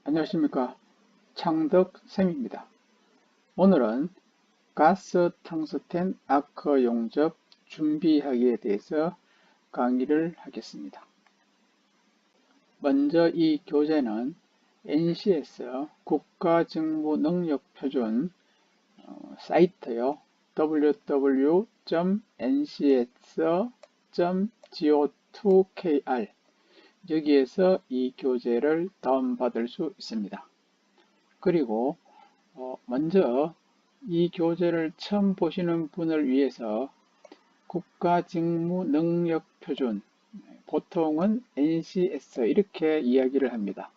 안녕하십니까. 창덕쌤입니다. 오늘은 가스 텅스텐 아크 용접 준비하기에 대해서 강의를 하겠습니다. 먼저 이 교재는 NCS 국가직무능력표준 사이트요. www.ncs.go2kr 여기에서 이 교재를 다운받을 수 있습니다. 그리고 먼저 이 교재를 처음 보시는 분을 위해서 국가직무능력표준, 보통은 NCS 이렇게 이야기를 합니다.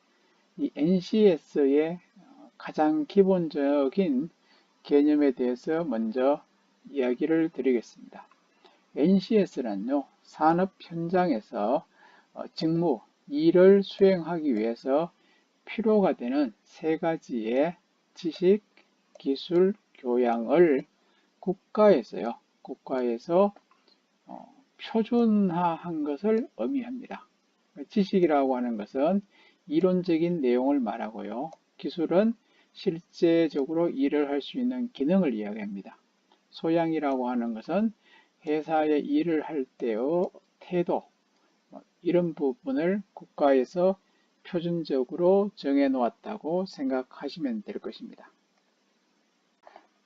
이 NCS의 가장 기본적인 개념에 대해서 먼저 이야기를 드리겠습니다. NCS는요, 산업 현장에서 직무, 일을 수행하기 위해서 필요가 되는 세 가지의 지식, 기술, 교양을 국가에서 표준화한 것을 의미합니다. 지식이라고 하는 것은 이론적인 내용을 말하고요. 기술은 실제적으로 일을 할 수 있는 기능을 이야기합니다. 소양이라고 하는 것은 회사의 일을 할 때의 태도, 이런 부분을 국가에서 표준적으로 정해 놓았다고 생각하시면 될 것입니다.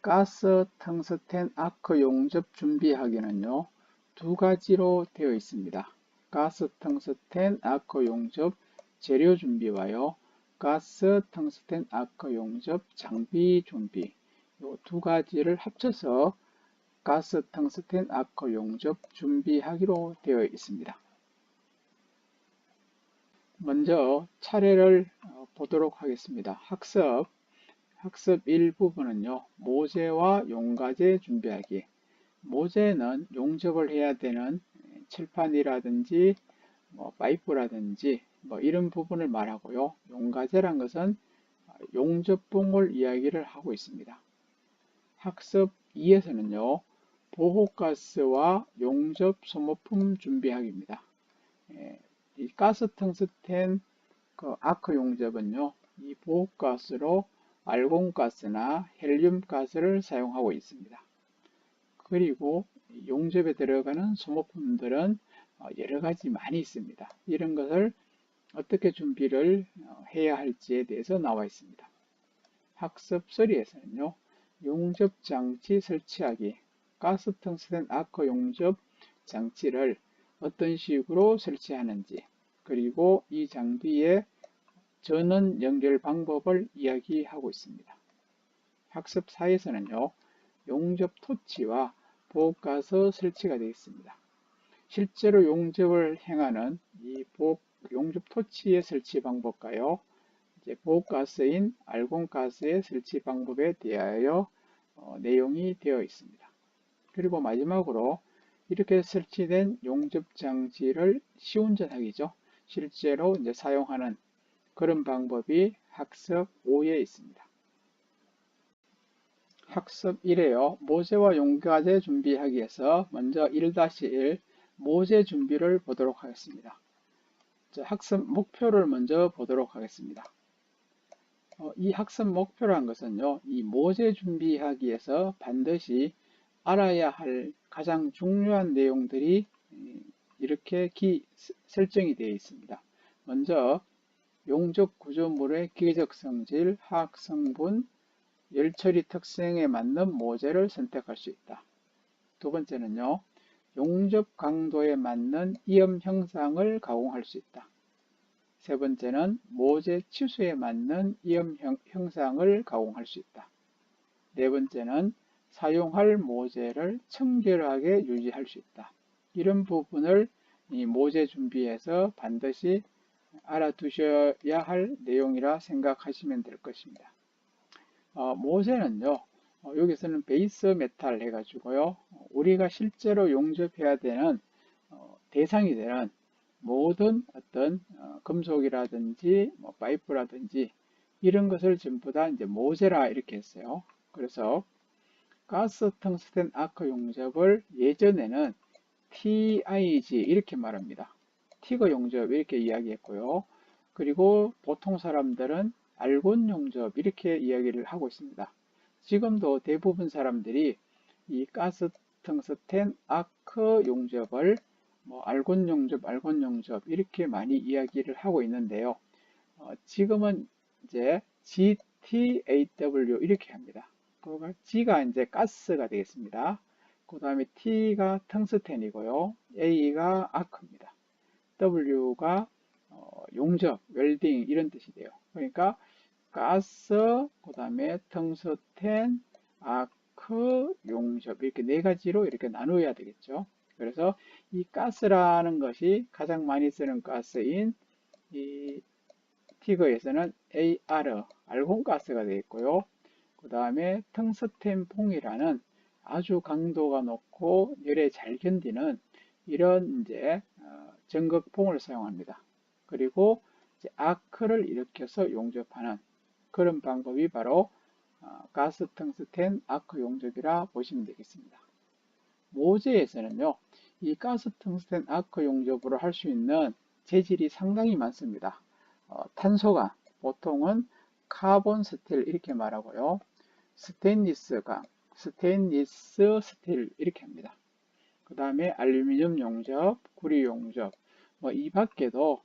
가스 텅스텐 아크 용접 준비하기는요, 두 가지로 되어 있습니다. 가스 텅스텐 아크 용접 재료 준비와요, 가스 텅스텐 아크 용접 장비 준비, 이 두 가지를 합쳐서 가스 텅스텐 아크 용접 준비하기로 되어 있습니다. 먼저 차례를 보도록 하겠습니다. 학습 1부분은요. 모재와 용가재 준비하기. 모재는 용접을 해야 되는 칠판이라든지 파이프라든지 이런 부분을 말하고요. 용가재란 것은 용접봉을 이야기를 하고 있습니다. 학습 2에서는요. 보호가스와 용접 소모품 준비하기입니다. 이 가스 텅스텐 아크 용접은요, 이 보호가스로 알곤가스나 헬륨가스를 사용하고 있습니다. 그리고 용접에 들어가는 소모품들은 여러 가지 많이 있습니다. 이런 것을 어떻게 준비를 해야 할지에 대해서 나와 있습니다. 학습 3에서는요, 용접 장치 설치하기, 가스 텅스텐 아크 용접 장치를 어떤 식으로 설치하는지, 그리고 이 장비의 전원 연결 방법을 이야기하고 있습니다. 학습 4에서는요, 용접 토치와 보호가스 설치가 되어 있습니다. 실제로 용접을 행하는 이 용접 토치의 설치 방법과요, 보호가스인 알곤가스의 설치 방법에 대하여 내용이 되어 있습니다. 그리고 마지막으로 이렇게 설치된 용접 장치를 시운전하기죠. 실제로 사용하는 그런 방법이 학습 5에 있습니다. 학습 1에요. 모재와 용가재 준비하기에서 먼저 1-1 모재 준비를 보도록 하겠습니다. 학습 목표를 먼저 보도록 하겠습니다. 이 학습 목표란 것은요, 이 모재 준비하기에서 반드시 알아야 할 가장 중요한 내용들이 이렇게 설정이 되어 있습니다. 먼저 용접 구조물의 기계적 성질, 화학 성분, 열처리 특성에 맞는 모재를 선택할 수 있다. 두 번째는요, 용접 강도에 맞는 이염 형상을 가공할 수 있다. 세 번째는 모재 치수에 맞는 이염 형상을 가공할 수 있다. 네 번째는 사용할 모재를 청결하게 유지할 수 있다. 이런 부분을 이 모재 준비에서 반드시 알아두셔야 할 내용이라 생각하시면 될 것입니다. 모재는요, 여기서는 베이스 메탈 해가지고요, 우리가 실제로 용접해야 되는 대상이 되는 모든 어떤 금속이라든지 파이프라든지 이런 것을 전부 다 모재라 이렇게 했어요. 그래서 가스 텅스텐 아크 용접을 예전에는 TIG 이렇게 말합니다. 티거 용접 이렇게 이야기했고요. 그리고 보통 사람들은 알곤 용접 이렇게 이야기를 하고 있습니다. 지금도 대부분 사람들이 이 가스 텅스텐 아크 용접을 뭐 알곤 용접, 알곤 용접 이렇게 많이 이야기를 하고 있는데요. 지금은 이제 GTAW 이렇게 합니다. 그러니까 G가 이제 가스가 되겠습니다. 그 다음에 T가 텅스텐이고요. A가 아크입니다. W가 용접, 웰딩 이런 뜻이 돼요. 그러니까 가스, 그 다음에 텅스텐, 아크, 용접 이렇게 네 가지로 이렇게 나누어야 되겠죠. 그래서 이 가스라는 것이 가장 많이 쓰는 가스인 이 티그에서는 AR, 알곤가스가 되어 있고요. 그 다음에 텅스텐봉이라는 아주 강도가 높고 열에 잘 견디는 이런 이제 전극봉을 사용합니다. 그리고 이제 아크를 일으켜서 용접하는 그런 방법이 바로 가스 텅스텐 아크 용접이라 보시면 되겠습니다. 모재에서는요, 이 가스 텅스텐 아크 용접으로 할 수 있는 재질이 상당히 많습니다. 탄소강, 보통은 카본 스틸 이렇게 말하고요. 스테인리스강, 스테인리스 스틸 이렇게 합니다. 그 다음에 알루미늄 용접, 구리 용접, 뭐 이 밖에도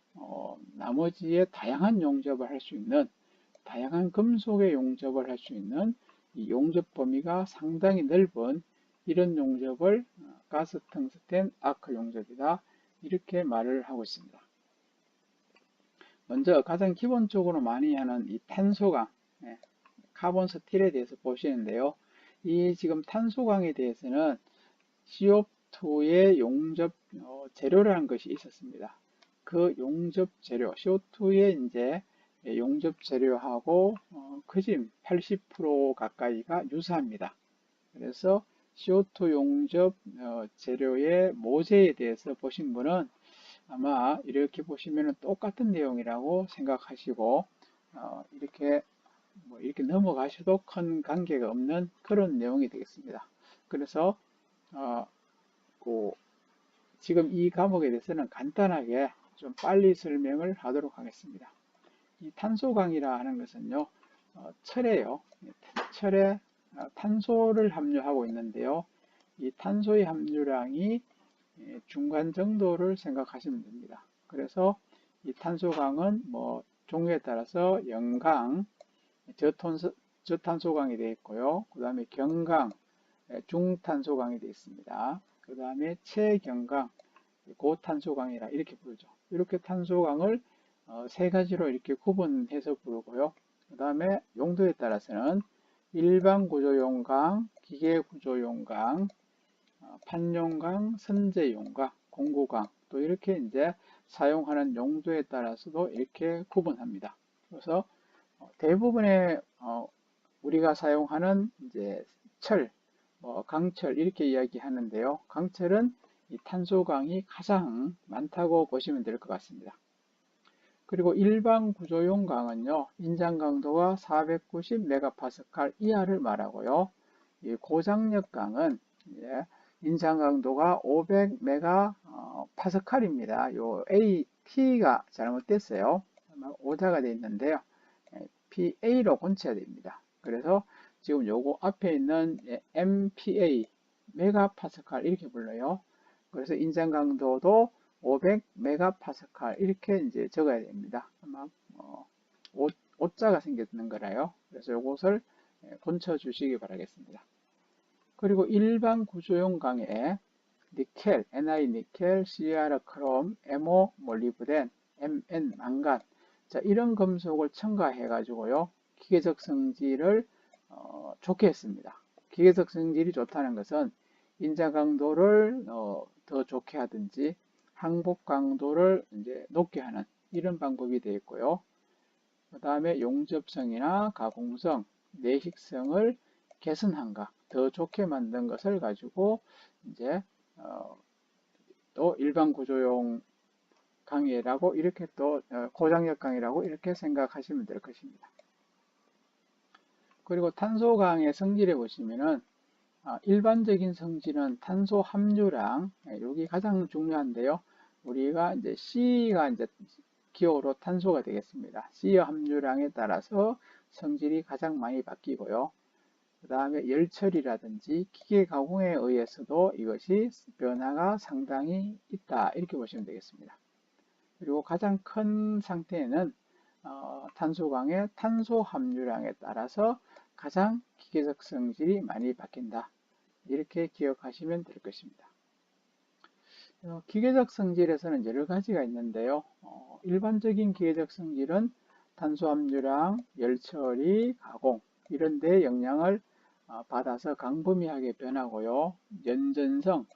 나머지의 다양한 용접을 할 수 있는 다양한 금속의 용접을 할 수 있는 이 용접 범위가 상당히 넓은 이런 용접을 가스 텅스텐 아크 용접이다 이렇게 말을 하고 있습니다. 먼저 가장 기본적으로 많이 하는 이 탄소강, 카본 스틸에 대해서 보시는데요. 이 지금 탄소강에 대해서는 CO2의 용접 재료라는 것이 있었습니다. 그 용접 재료, CO2의 이제 용접 재료하고 거진 80% 가까이가 유사합니다. 그래서 CO2 용접 재료의 모재에 대해서 보신 분은 아마 이렇게 보시면 똑같은 내용이라고 생각하시고 이렇게 넘어가셔도 큰 관계가 없는 그런 내용이 되겠습니다. 그래서 지금 이 과목에 대해서는 간단하게 좀 빨리 설명을 하도록 하겠습니다. 이 탄소강이라 하는 것은요, 철에요. 철에 탄소를 함유하고 있는데요. 이 탄소의 함유량이 중간 정도를 생각하시면 됩니다. 그래서 이 탄소강은 뭐 종류에 따라서 영강, 저탄소강이 되어 있고요. 그 다음에 경강, 중탄소강이 되어 있습니다. 그 다음에 체경강, 고탄소강이라 이렇게 부르죠. 이렇게 탄소강을 세 가지로 이렇게 구분해서 부르고요. 그 다음에 용도에 따라서는 일반 구조용강, 기계 구조용강, 판용강, 선제용강, 공구강 또 이렇게 이제 사용하는 용도에 따라서도 이렇게 구분합니다. 그래서 대부분의 우리가 사용하는 이제 철, 강철 이렇게 이야기하는데요. 강철은 이 탄소강이 가장 많다고 보시면 될 것 같습니다. 그리고 일반 구조용 강은요, 인장 강도가 490메가파스칼 이하를 말하고요. 이 고장력 강은 인장 강도가 500메가파스칼입니다. 요 AT가 잘못됐어요. 오자가 되어 있는데요. PA로 고쳐야 됩니다. 그래서 지금 요거 앞에 있는 MPA, 메가파스칼 이렇게 불러요. 그래서 인장 강도도 500메가파스칼 이렇게 이제 적어야 됩니다. 아마 오자가 생겼는 거라요. 그래서 요것을 고쳐 주시기 바라겠습니다. 그리고 일반 구조용 강에 니켈, Ni 니켈, Cr 크롬, MO 몰리브덴, Mn 망간 자, 이런 금속을 첨가해 가지고요. 기계적 성질을 좋게 했습니다. 기계적 성질이 좋다는 것은 인자 강도를 더 좋게 하든지 항복 강도를 이제 높게 하는 이런 방법이 되어 있고요. 그 다음에 용접성이나 가공성, 내식성을 개선한가 더 좋게 만든 것을 가지고 이제 또 일반 구조용 강의라고 이렇게 또 고장력 강의라고 이렇게 생각하시면 될 것입니다. 그리고 탄소강의 성질에 보시면은 일반적인 성질은 탄소 함유량 여기 가장 중요한데요. 우리가 이제 C가 이제 기호로 탄소가 되겠습니다. C의 함유량에 따라서 성질이 가장 많이 바뀌고요. 그 다음에 열처리라든지 기계 가공에 의해서도 이것이 변화가 상당히 있다, 이렇게 보시면 되겠습니다. 그리고 가장 큰 상태에는 탄소광의 탄소 함유량에 따라서 가장 기계적 성질이 많이 바뀐다, 이렇게 기억하시면 될 것입니다. 기계적 성질에서는 여러 가지가 있는데요. 일반적인 기계적 성질은 탄소 함유량, 열처리, 가공 이런 데 영향을 받아서 광범위하게 변하고요. 연전성,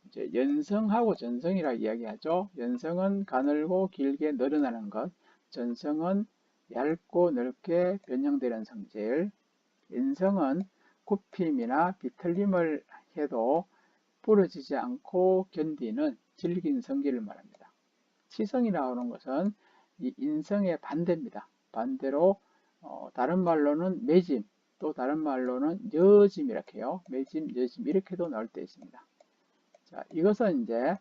이제 연성하고 전성이라 이야기하죠. 연성은 가늘고 길게 늘어나는 것, 전성은 얇고 넓게 변형되는 성질, 연성은 굽힘이나 비틀림을 해도 부러지지 않고 견디는 질긴 성질을 말합니다. 치성이라고 하는 것은 이 인성의 반대입니다. 반대로 다른 말로는 매짐, 또 다른 말로는 여짐 이렇게 해요. 매짐, 여짐 이렇게도 나올 때 있습니다. 자, 이것은 이제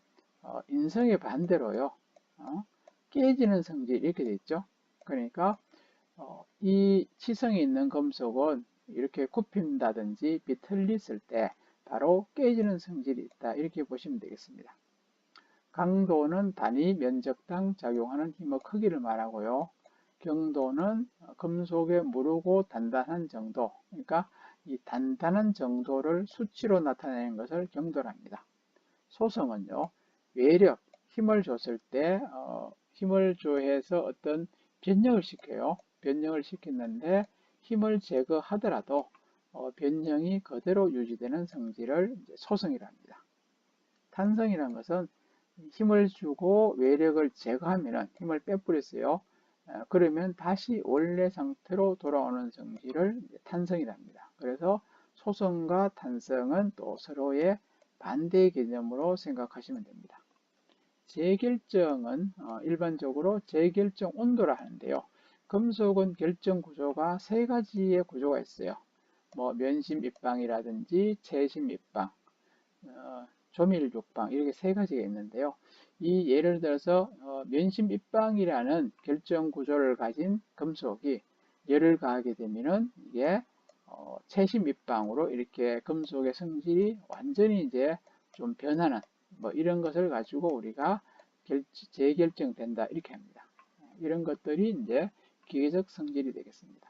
인성의 반대로요. 깨지는 성질 이렇게 돼 있죠. 그러니까 이 치성이 있는 금속은 이렇게 굽힌다든지 비틀렸을 때 바로 깨지는 성질이 있다, 이렇게 보시면 되겠습니다. 강도는 단위 면적당 작용하는 힘의 크기를 말하고요. 경도는 금속의 무르고 단단한 정도, 그러니까 이 단단한 정도를 수치로 나타내는 것을 경도랍니다. 소성은요, 외력, 힘을 줬을 때 힘을 조해서 어떤 변형을 시켜요. 변형을 시키는데 힘을 제거하더라도 변형이 그대로 유지되는 성질을 소성이라 합니다. 탄성이라는 것은 힘을 주고 외력을 제거하면 힘을 빼버렸어요. 그러면 다시 원래 상태로 돌아오는 성질을 탄성이라 합니다. 그래서 소성과 탄성은 또 서로의 반대 개념으로 생각하시면 됩니다. 재결정은 일반적으로 재결정 온도라 하는데요. 금속은 결정 구조가 세 가지의 구조가 있어요. 면심 입방이라든지 채심 입방, 조밀 육방 이렇게 세 가지가 있는데요. 이 예를 들어서 면심 입방이라는 결정 구조를 가진 금속이 열을 가하게 되면은 이게 채심 입방으로 이렇게 금속의 성질이 완전히 이제 좀 변하는 이런 것을 가지고 우리가 재결정된다, 이렇게 합니다. 이런 것들이 이제 기계적 성질이 되겠습니다.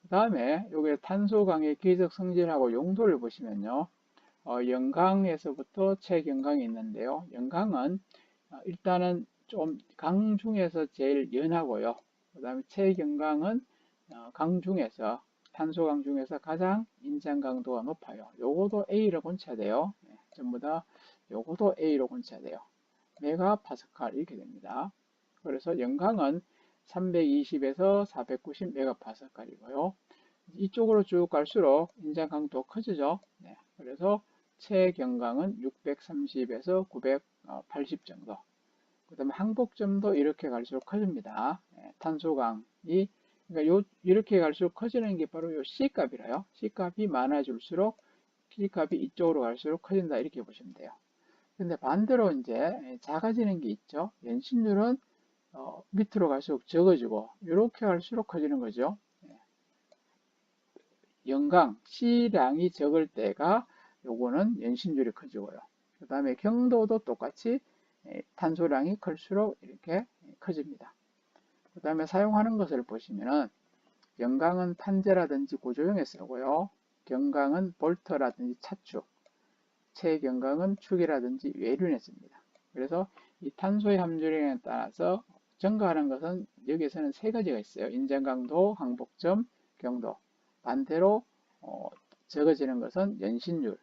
그 다음에 여기 탄소광의 기계적 성질하고 용도를 보시면요. 영광에서부터 채경광이 있는데요. 영광은 일단은 좀 강 중에서 제일 연하고요. 그 다음에 채경광은 강 중에서, 탄소강 중에서 가장 인장 강도가 높아요. 요거도 A로 본쳐야 돼요. 전부 다 요거도 A로 본쳐야 돼요. 메가파스칼 이렇게 됩니다. 그래서 영광은 320에서 490 메가파스칼이고요. 이쪽으로 쭉 갈수록 인장 강도 커지죠. 그래서 채경광은 630에서 980 정도. 그 다음에 항복점도 이렇게 갈수록 커집니다. 탄소광이, 그러니까 이렇게 갈수록 커지는 게 바로 요 C값이라요. C값이 많아질수록 C값이 이쪽으로 갈수록 커진다, 이렇게 보시면 돼요. 근데 반대로 이제 작아지는 게 있죠. 연신율은 밑으로 갈수록 적어지고 이렇게 갈수록 커지는 거죠. 영광 C량이 적을 때가 요거는 연신율이 커지고요. 그 다음에 경도도 똑같이 탄소량이 클수록 이렇게 커집니다. 그 다음에 사용하는 것을 보시면은 영광은 판재라든지 구조용에 쓰고요. 경광은 볼트라든지 차축, 채경광은 축이라든지 외륜에 씁니다. 그래서 이 탄소의 함유량에 따라서 증가하는 것은 여기에서는 세 가지가 있어요. 인장강도, 항복점, 경도. 반대로 적어지는 것은 연신율,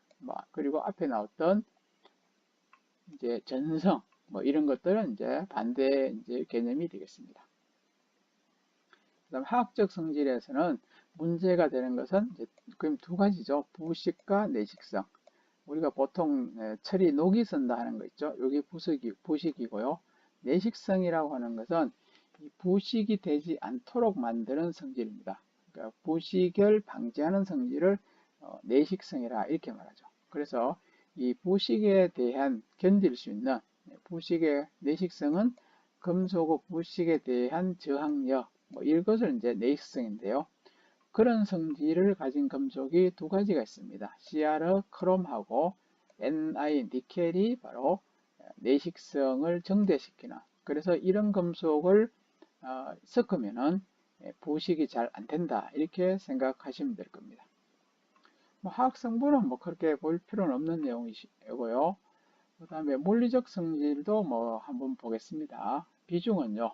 그리고 앞에 나왔던 이제 전성, 이런 것들은 이제 반대 이제 개념이 되겠습니다. 그다음 화학적 성질에서는 문제가 되는 것은 이제 그럼 두 가지죠. 부식과 내식성. 우리가 보통 철이 녹이 쓴다 하는 거 있죠. 여기 부식이고요. 내식성이라고 하는 것은 부식이 되지 않도록 만드는 성질입니다. 그러니까 부식을 방지하는 성질을 내식성이라 이렇게 말하죠. 그래서 이 부식에 대한 견딜 수 있는 부식의 내식성은 금속 부식에 대한 저항력, 뭐 이것을 이제 내식성인데요. 그런 성질을 가진 금속이 두 가지가 있습니다. CR 크롬하고 Ni 니켈이 바로 내식성을 증대시키는, 그래서 이런 금속을 섞으면은 부식이 잘 안 된다, 이렇게 생각하시면 될 겁니다. 뭐 화학 성분은 뭐 그렇게 볼 필요는 없는 내용이고요. 그 다음에 물리적 성질도 뭐 한번 보겠습니다. 비중은요.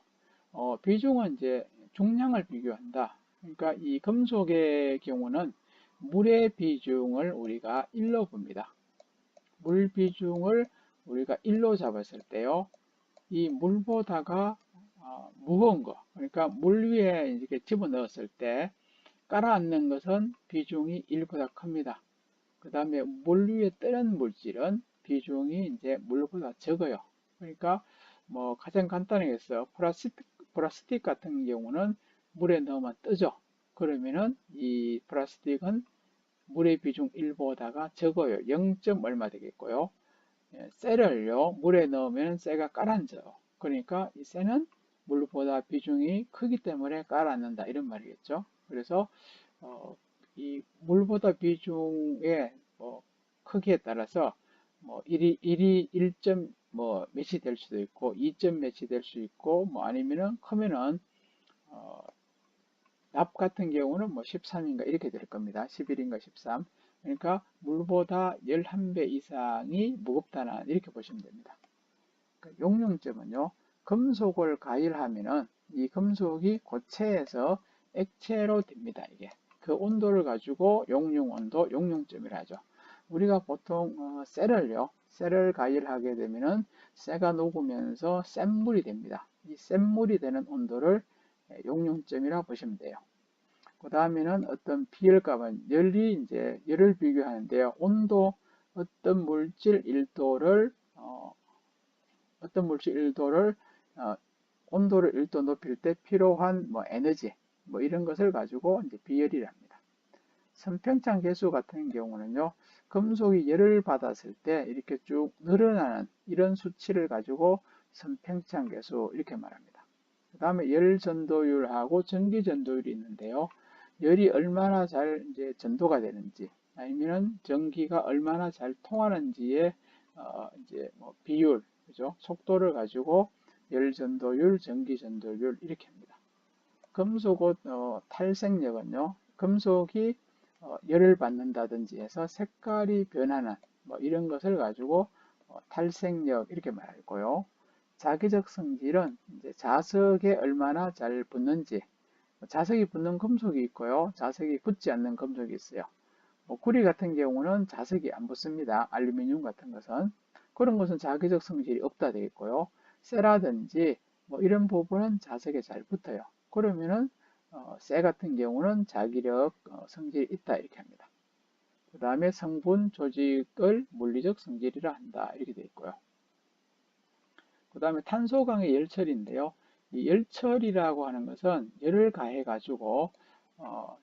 비중은 이제 중량을 비교한다. 그러니까 이 금속의 경우는 물의 비중을 우리가 1로 봅니다. 물 비중을 우리가 1로 잡았을 때요. 이 물보다가 무거운 거, 그러니까 물 위에 이렇게 집어넣었을 때 깔아앉는 것은 비중이 1보다 큽니다. 그 다음에 물 위에 뜨는 물질은 비중이 이제 물보다 적어요. 그러니까 뭐 가장 간단하게 해서 플라스틱 같은 경우는 물에 넣으면 뜨죠. 그러면은 이 플라스틱은 물의 비중 1보다가 적어요. 0. 얼마 되겠고요. 쇠를요, 물에 넣으면 쇠가 가라앉아요. 그러니까 이 쇠는 물보다 비중이 크기 때문에 가라앉는다, 이런 말이겠죠. 그래서 이 물보다 비중의 뭐 크기에 따라서 뭐 1점 뭐 몇이 될 수도 있고 2점 몇이 될 수 있고, 뭐 아니면은 크면은 어, 납 같은 경우는 뭐 13인가 이렇게 될 겁니다. 11인가 13. 그러니까 물보다 11배 이상이 무겁다는, 이렇게 보시면 됩니다. 그러니까 용융점은요, 금속을 가열하면은 이 금속이 고체에서 액체로 됩니다. 이게 그 온도를 가지고 용융 온도, 용융점이라 하죠. 우리가 보통 쇠를 가열하게 되면은 쇠가 녹으면서 샘물이 됩니다. 이 샘물이 되는 온도를 용융점이라 보시면 돼요. 그 다음에는 어떤 비열값은 열을 비교하는데요. 어떤 물질 1도를 온도를 1도 높일 때 필요한 뭐 에너지, 뭐 이런 것을 가지고 이제 비열이랍니다. 선팽창 계수 같은 경우는요, 금속이 열을 받았을 때 이렇게 쭉 늘어나는 이런 수치를 가지고 선팽창 계수 이렇게 말합니다. 그 다음에 열 전도율하고 전기 전도율이 있는데요. 열이 얼마나 잘 이제 전도가 되는지, 아니면 전기가 얼마나 잘 통하는지의 이제 뭐 비율, 그죠? 속도를 가지고 열 전도율, 전기 전도율 이렇게 합니다. 금속 탈색력은요, 금속이 열을 받는다든지 해서 색깔이 변하는 뭐 이런 것을 가지고 탈색력 이렇게 말하고요. 자기적 성질은 이제 자석에 얼마나 잘 붙는지, 자석이 붙는 금속이 있고요, 자석이 붙지 않는 금속이 있어요. 뭐 구리 같은 경우는 자석이 안 붙습니다. 알루미늄 같은 것은 그런 것은 자기적 성질이 없다 되겠고요. 쇠라든지 뭐 이런 부분은 자석에 잘 붙어요. 그러면은 쇠 같은 경우는 자기력 성질이 있다, 이렇게 합니다. 그 다음에 성분 조직을 물리적 성질이라 한다, 이렇게 되어 있고요. 그 다음에 탄소강의 열처리인데요. 이 열처리라고 하는 것은 열을 가해 가지고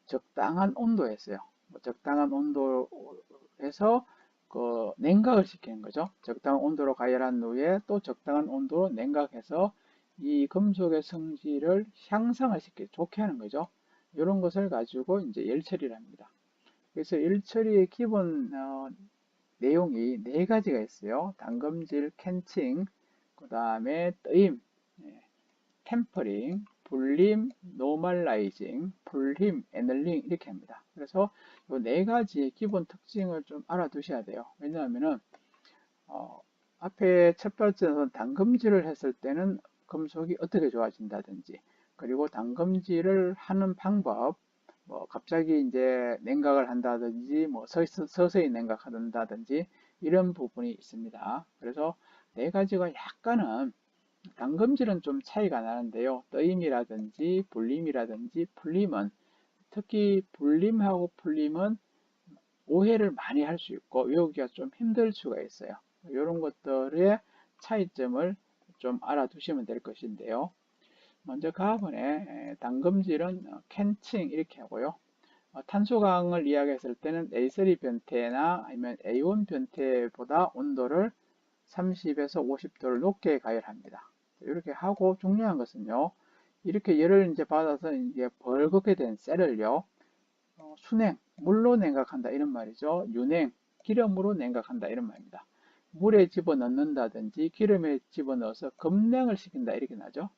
적당한 온도에서요. 적당한 온도에서 그 냉각을 시키는 거죠. 적당한 온도로 가열한 후에 또 적당한 온도로 냉각해서 이 금속의 성질을 향상을 좋게 하는 거죠. 이런 것을 가지고 이제 열처리를 합니다. 그래서 열처리의 기본 내용이 네 가지가 있어요. 담금질, 캔칭, 그 다음에 뜨임, 템퍼링, 불림, 노멀라이징, 불림, 에널링 이렇게 합니다. 그래서 이 네 가지의 기본 특징을 좀 알아두셔야 돼요. 왜냐하면은 앞에 첫 번째는 담금질을 했을 때는 금속이 어떻게 좋아진다든지, 그리고 담금질을 하는 방법, 뭐 갑자기 이제 냉각을 한다든지, 뭐 서서히 냉각한다든지 이런 부분이 있습니다. 그래서 네 가지가 약간은 담금질은 좀 차이가 나는데요. 떠임이라든지 불림이라든지 풀림은, 특히 불림하고 풀림은 오해를 많이 할 수 있고 외우기가 좀 힘들 수가 있어요. 이런 것들의 차이점을 좀 알아두시면 될 것인데요. 먼저 가번에 담금질은 캔칭 이렇게 하고요. 탄소강을 이야기했을 때는 A3 변태나 아니면 A1 변태보다 온도를 30에서 50도를 높게 가열합니다. 이렇게 하고 중요한 것은요. 이렇게 열을 이제 받아서 이제 벌겋게 된 셀을요. 순행, 물로 냉각한다 이런 말이죠. 유냉, 기름으로 냉각한다 이런 말입니다. 물에 집어넣는다든지 기름에 집어넣어서 급냉을 시킨다 이렇게 나죠.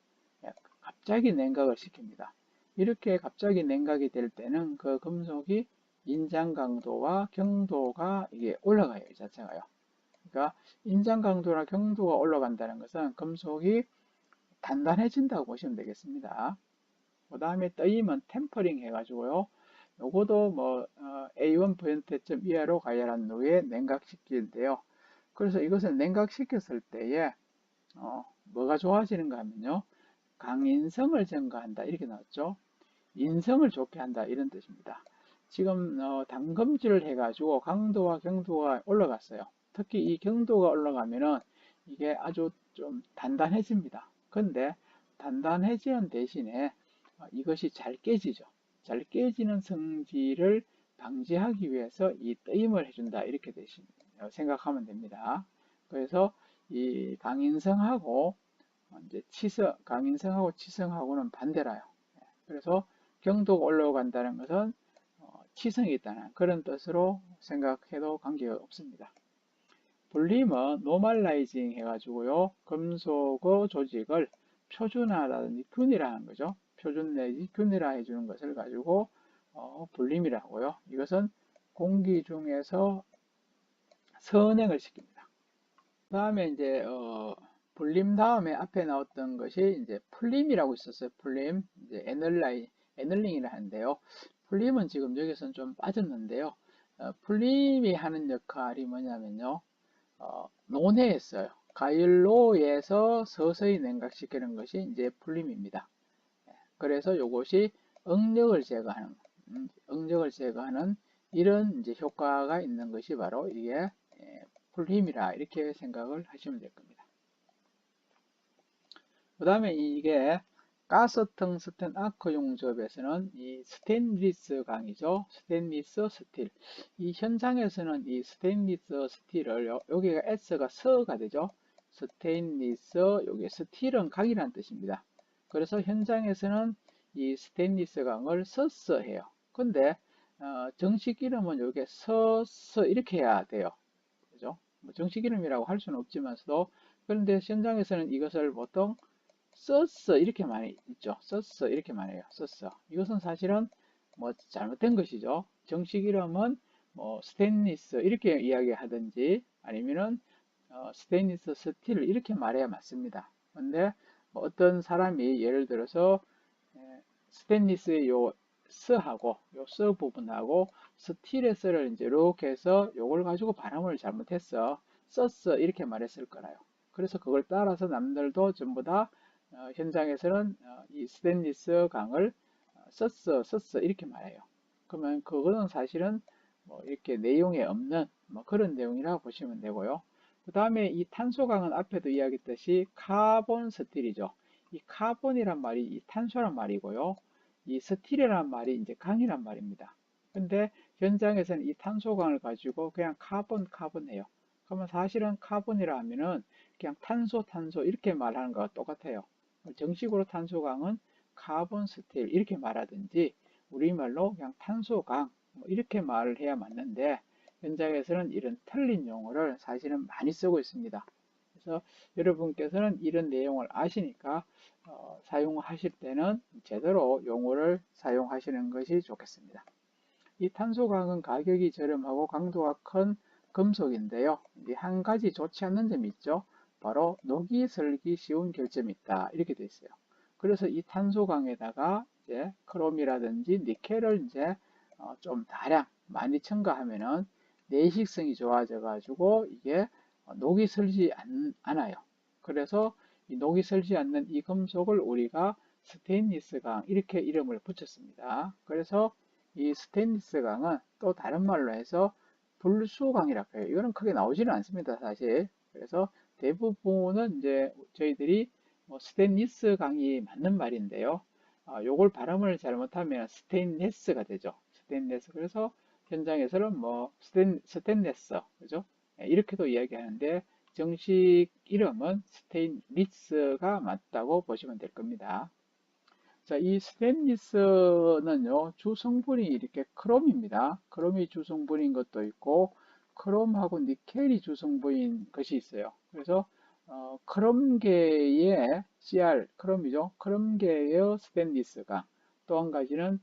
예, 갑자기 냉각을 시킵니다. 이렇게 갑자기 냉각이 될 때는 그 금속이 인장 강도와 경도가 이게 올라가요. 이 자체가요. 그러니까 인장 강도나 경도가 올라간다는 것은 금속이 단단해진다고 보시면 되겠습니다. 그 다음에 떠임은 템퍼링 해가지고요. 요거도 뭐 A1 부연태점 이하로 가열한 후에 냉각시키는데요. 그래서 이것을 냉각시켰을 때에 뭐가 좋아지는가 하면요. 강인성을 증가한다 이렇게 나왔죠. 인성을 좋게 한다 이런 뜻입니다. 지금 담금질을 해가지고 강도와 경도가 올라갔어요. 특히 이 경도가 올라가면은 이게 아주 좀 단단해집니다. 근데 단단해지는 대신에 이것이 잘 깨지죠. 잘 깨지는 성질을 방지하기 위해서 이 뜨임을 해준다 이렇게 생각하면 됩니다. 그래서 이 강인성하고 이제 강인성하고 치성하고는 반대라요. 그래서 경도가 올라간다는 것은 치성이 있다는 그런 뜻으로 생각해도 관계가 없습니다. 분림은 노멀라이징 해가지고요. 금속의 조직을 표준화라든지 균일화하는 거죠. 표준 내지 균일화 해주는 것을 가지고 분림이라고요. 이것은 공기 중에서 선행을 시킵니다. 다음에 이제 분림 다음에 앞에 나왔던 것이 이제 풀림이라고 있었어요. 풀림 이제 애널링이라 하는데요. 풀림은 지금 여기서는 좀 빠졌는데요. 풀림이 하는 역할이 뭐냐면요. 논해했어요. 가열로에서 서서히 냉각시키는 것이 이제 풀림입니다. 그래서 이것이 응력을 제거하는 이런 이제 효과가 있는 것이 바로 이게 풀힘이라 이렇게 생각을 하시면 될 겁니다. 그 다음에 이게 가스 텅스텐 아크 용접에서는 이 스테인리스 강이죠. 스테인리스 스틸. 이 현장에서는 이 스테인리스 스틸을 여기가 S가 서가 되죠. 스테인리스 여기 스틸은 강이라는 뜻입니다. 그래서 현장에서는 이 스테인리스 강을 서서 해요. 근데 정식 이름은 여기 서서 이렇게 해야 돼요. 그죠? 뭐 정식 이름이라고 할 수는 없지만서도 그런데 현장에서는 이것을 보통 썼어 이렇게 많이 있죠. 썼어 이렇게 많이 해요. 썼어. 이것은 사실은 뭐 잘못된 것이죠. 정식 이름은 뭐 스테인리스 이렇게 이야기하든지 아니면은 스테인리스 스틸 이렇게 말해야 맞습니다. 근데 뭐 어떤 사람이 예를 들어서 스테인리스의 요 스하고 요 스 부분하고 스틸의 스를 이제 이렇게 해서 요걸 가지고 발음을 잘못했어. 썼어 이렇게 말했을 거라요. 그래서 그걸 따라서 남들도 전부 다 현장에서는 이 스테인리스 강을 썼어 이렇게 말해요. 그러면 그거는 사실은 뭐 이렇게 내용에 없는 뭐 그런 내용이라고 보시면 되고요. 그 다음에 이 탄소강은 앞에도 이야기했듯이 카본 스틸이죠. 이 카본이란 말이 이 탄소란 말이고요. 이 스틸이란 말이 이제 강이란 말입니다. 근데 현장에서는 이 탄소강을 가지고 그냥 카본 해요. 그러면 사실은 카본이라 하면은 그냥 탄소 이렇게 말하는 거와 똑같아요. 정식으로 탄소강은 카본 스틸 이렇게 말하든지 우리말로 그냥 탄소강 뭐 이렇게 말을 해야 맞는데 현장에서는 이런 틀린 용어를 사실은 많이 쓰고 있습니다. 그래서 여러분께서는 이런 내용을 아시니까 사용하실 때는 제대로 용어를 사용하시는 것이 좋겠습니다. 이 탄소광은 가격이 저렴하고 강도가 큰 금속인데요. 한 가지 좋지 않는 점이 있죠. 바로 녹이 슬기 쉬운 결점이 있다. 이렇게 되어 있어요. 그래서 이 탄소광에다가 이제 크롬이라든지 니켈을 이제 좀 다량 많이 첨가하면은 내식성이 좋아져 가지고 이게 녹이 슬지 않아요. 그래서 이 녹이 슬지 않는 이 금속을 우리가 스테인리스강 이렇게 이름을 붙였습니다. 그래서 이 스테인리스 강은 또 다른 말로 해서 불수강이라고 해요. 이거는 크게 나오지는 않습니다, 사실. 그래서 대부분은 이제 저희들이 뭐 스테인리스 강이 맞는 말인데요. 요걸 발음을 잘못하면 스테인레스가 되죠. 스테인레스. 그래서 현장에서는 뭐 스테인레스, 그죠? 이렇게도 이야기하는데 정식 이름은 스테인리스가 맞다고 보시면 될 겁니다. 자, 이 스테인리스는요, 주성분이 이렇게 크롬입니다. 크롬이 주성분인 것도 있고, 크롬하고 니켈이 주성분인 것이 있어요. 그래서, 크롬계의 CR, 크롬이죠. 크롬계의 스테인리스가 또 한 가지는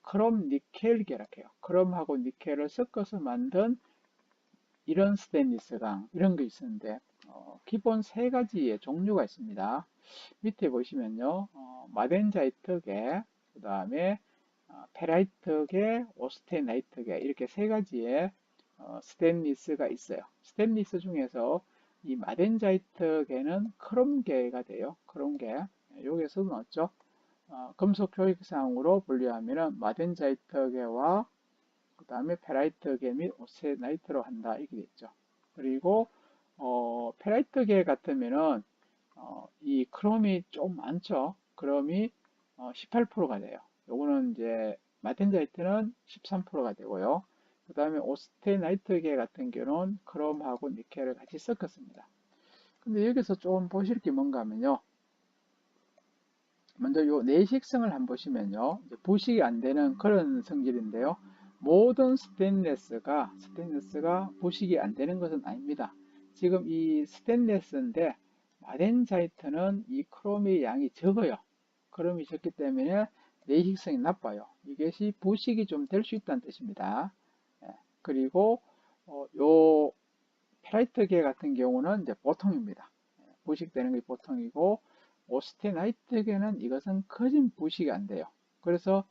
크롬 니켈 결합해요. 크롬하고 니켈을 섞어서 만든 이런 스테인리스강 이런 게 있었는데 기본 세 가지의 종류가 있습니다. 밑에 보시면요, 마덴자이트계, 그 다음에 페라이트계, 오스테나이트계 이렇게 세 가지의 스테인리스가 있어요. 스테인리스 중에서 이 마덴자이트계는 크롬계가 돼요. 크롬계. 여기에서 넣었죠. 금속 교육상으로 분류하면 마덴자이트계와 그 다음에 페라이트계 및 오세나이트로 한다 이렇게 됐죠. 그리고 페라이트계 같으면은 이 크롬이 좀 많죠. 크롬이 18%가 돼요. 요거는 이제 마텐자이트는 13%가 되고요. 그 다음에 오스테나이트계 같은 경우는 크롬하고 니켈을 같이 섞었습니다. 근데 여기서 좀 보실 게 뭔가 하면요. 먼저 요 내식성을 한번 보시면요. 부식이 안 되는 그런 성질인데요. 모든 스테인레스가 부식이 안 되는 것은 아닙니다. 지금 이 스테인레스인데 마덴자이트는 이 크롬의 양이 적어요. 크롬이 적기 때문에 내식성이 나빠요. 이것이 부식이 좀 될 수 있다는 뜻입니다. 예, 그리고 요 페라이트계 같은 경우는 이제 보통입니다. 부식되는 게 보통이고 오스테나이트계는 이것은 거진 부식이 안 돼요. 그래서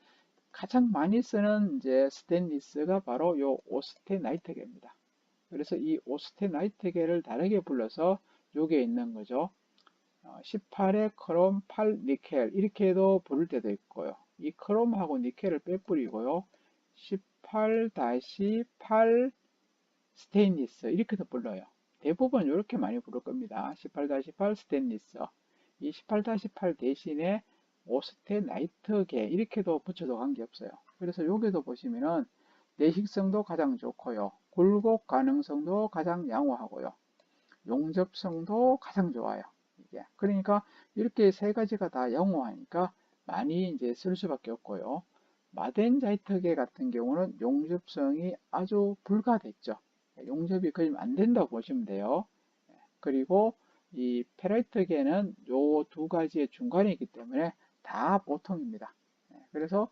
가장 많이 쓰는 이제 스테인리스가 바로 요 오스테나이트계입니다. 그래서 이 오스테나이트계를 다르게 불러서 요게 있는 거죠. 18에 크롬 8 니켈 이렇게도 부를 때도 있고요. 이 크롬하고 니켈을 빼뿌리고요. 18-8 스테인리스 이렇게도 불러요. 대부분 이렇게 많이 부를 겁니다. 18-8 스테인리스. 이 18-8 대신에 오스테나이트계 이렇게도 붙여도 관계없어요. 그래서 여기도 보시면은 내식성도 가장 좋고요. 굴곡 가능성도 가장 양호하고요. 용접성도 가장 좋아요. 이게. 그러니까 이렇게 세 가지가 다 양호하니까 많이 이제 쓸 수밖에 없고요. 마덴자이트계 같은 경우는 용접성이 아주 불가됐죠. 용접이 거의 안 된다고 보시면 돼요. 그리고 이 페라이트계는 요 두 가지의 중간에 있기 때문에 다 보통입니다. 그래서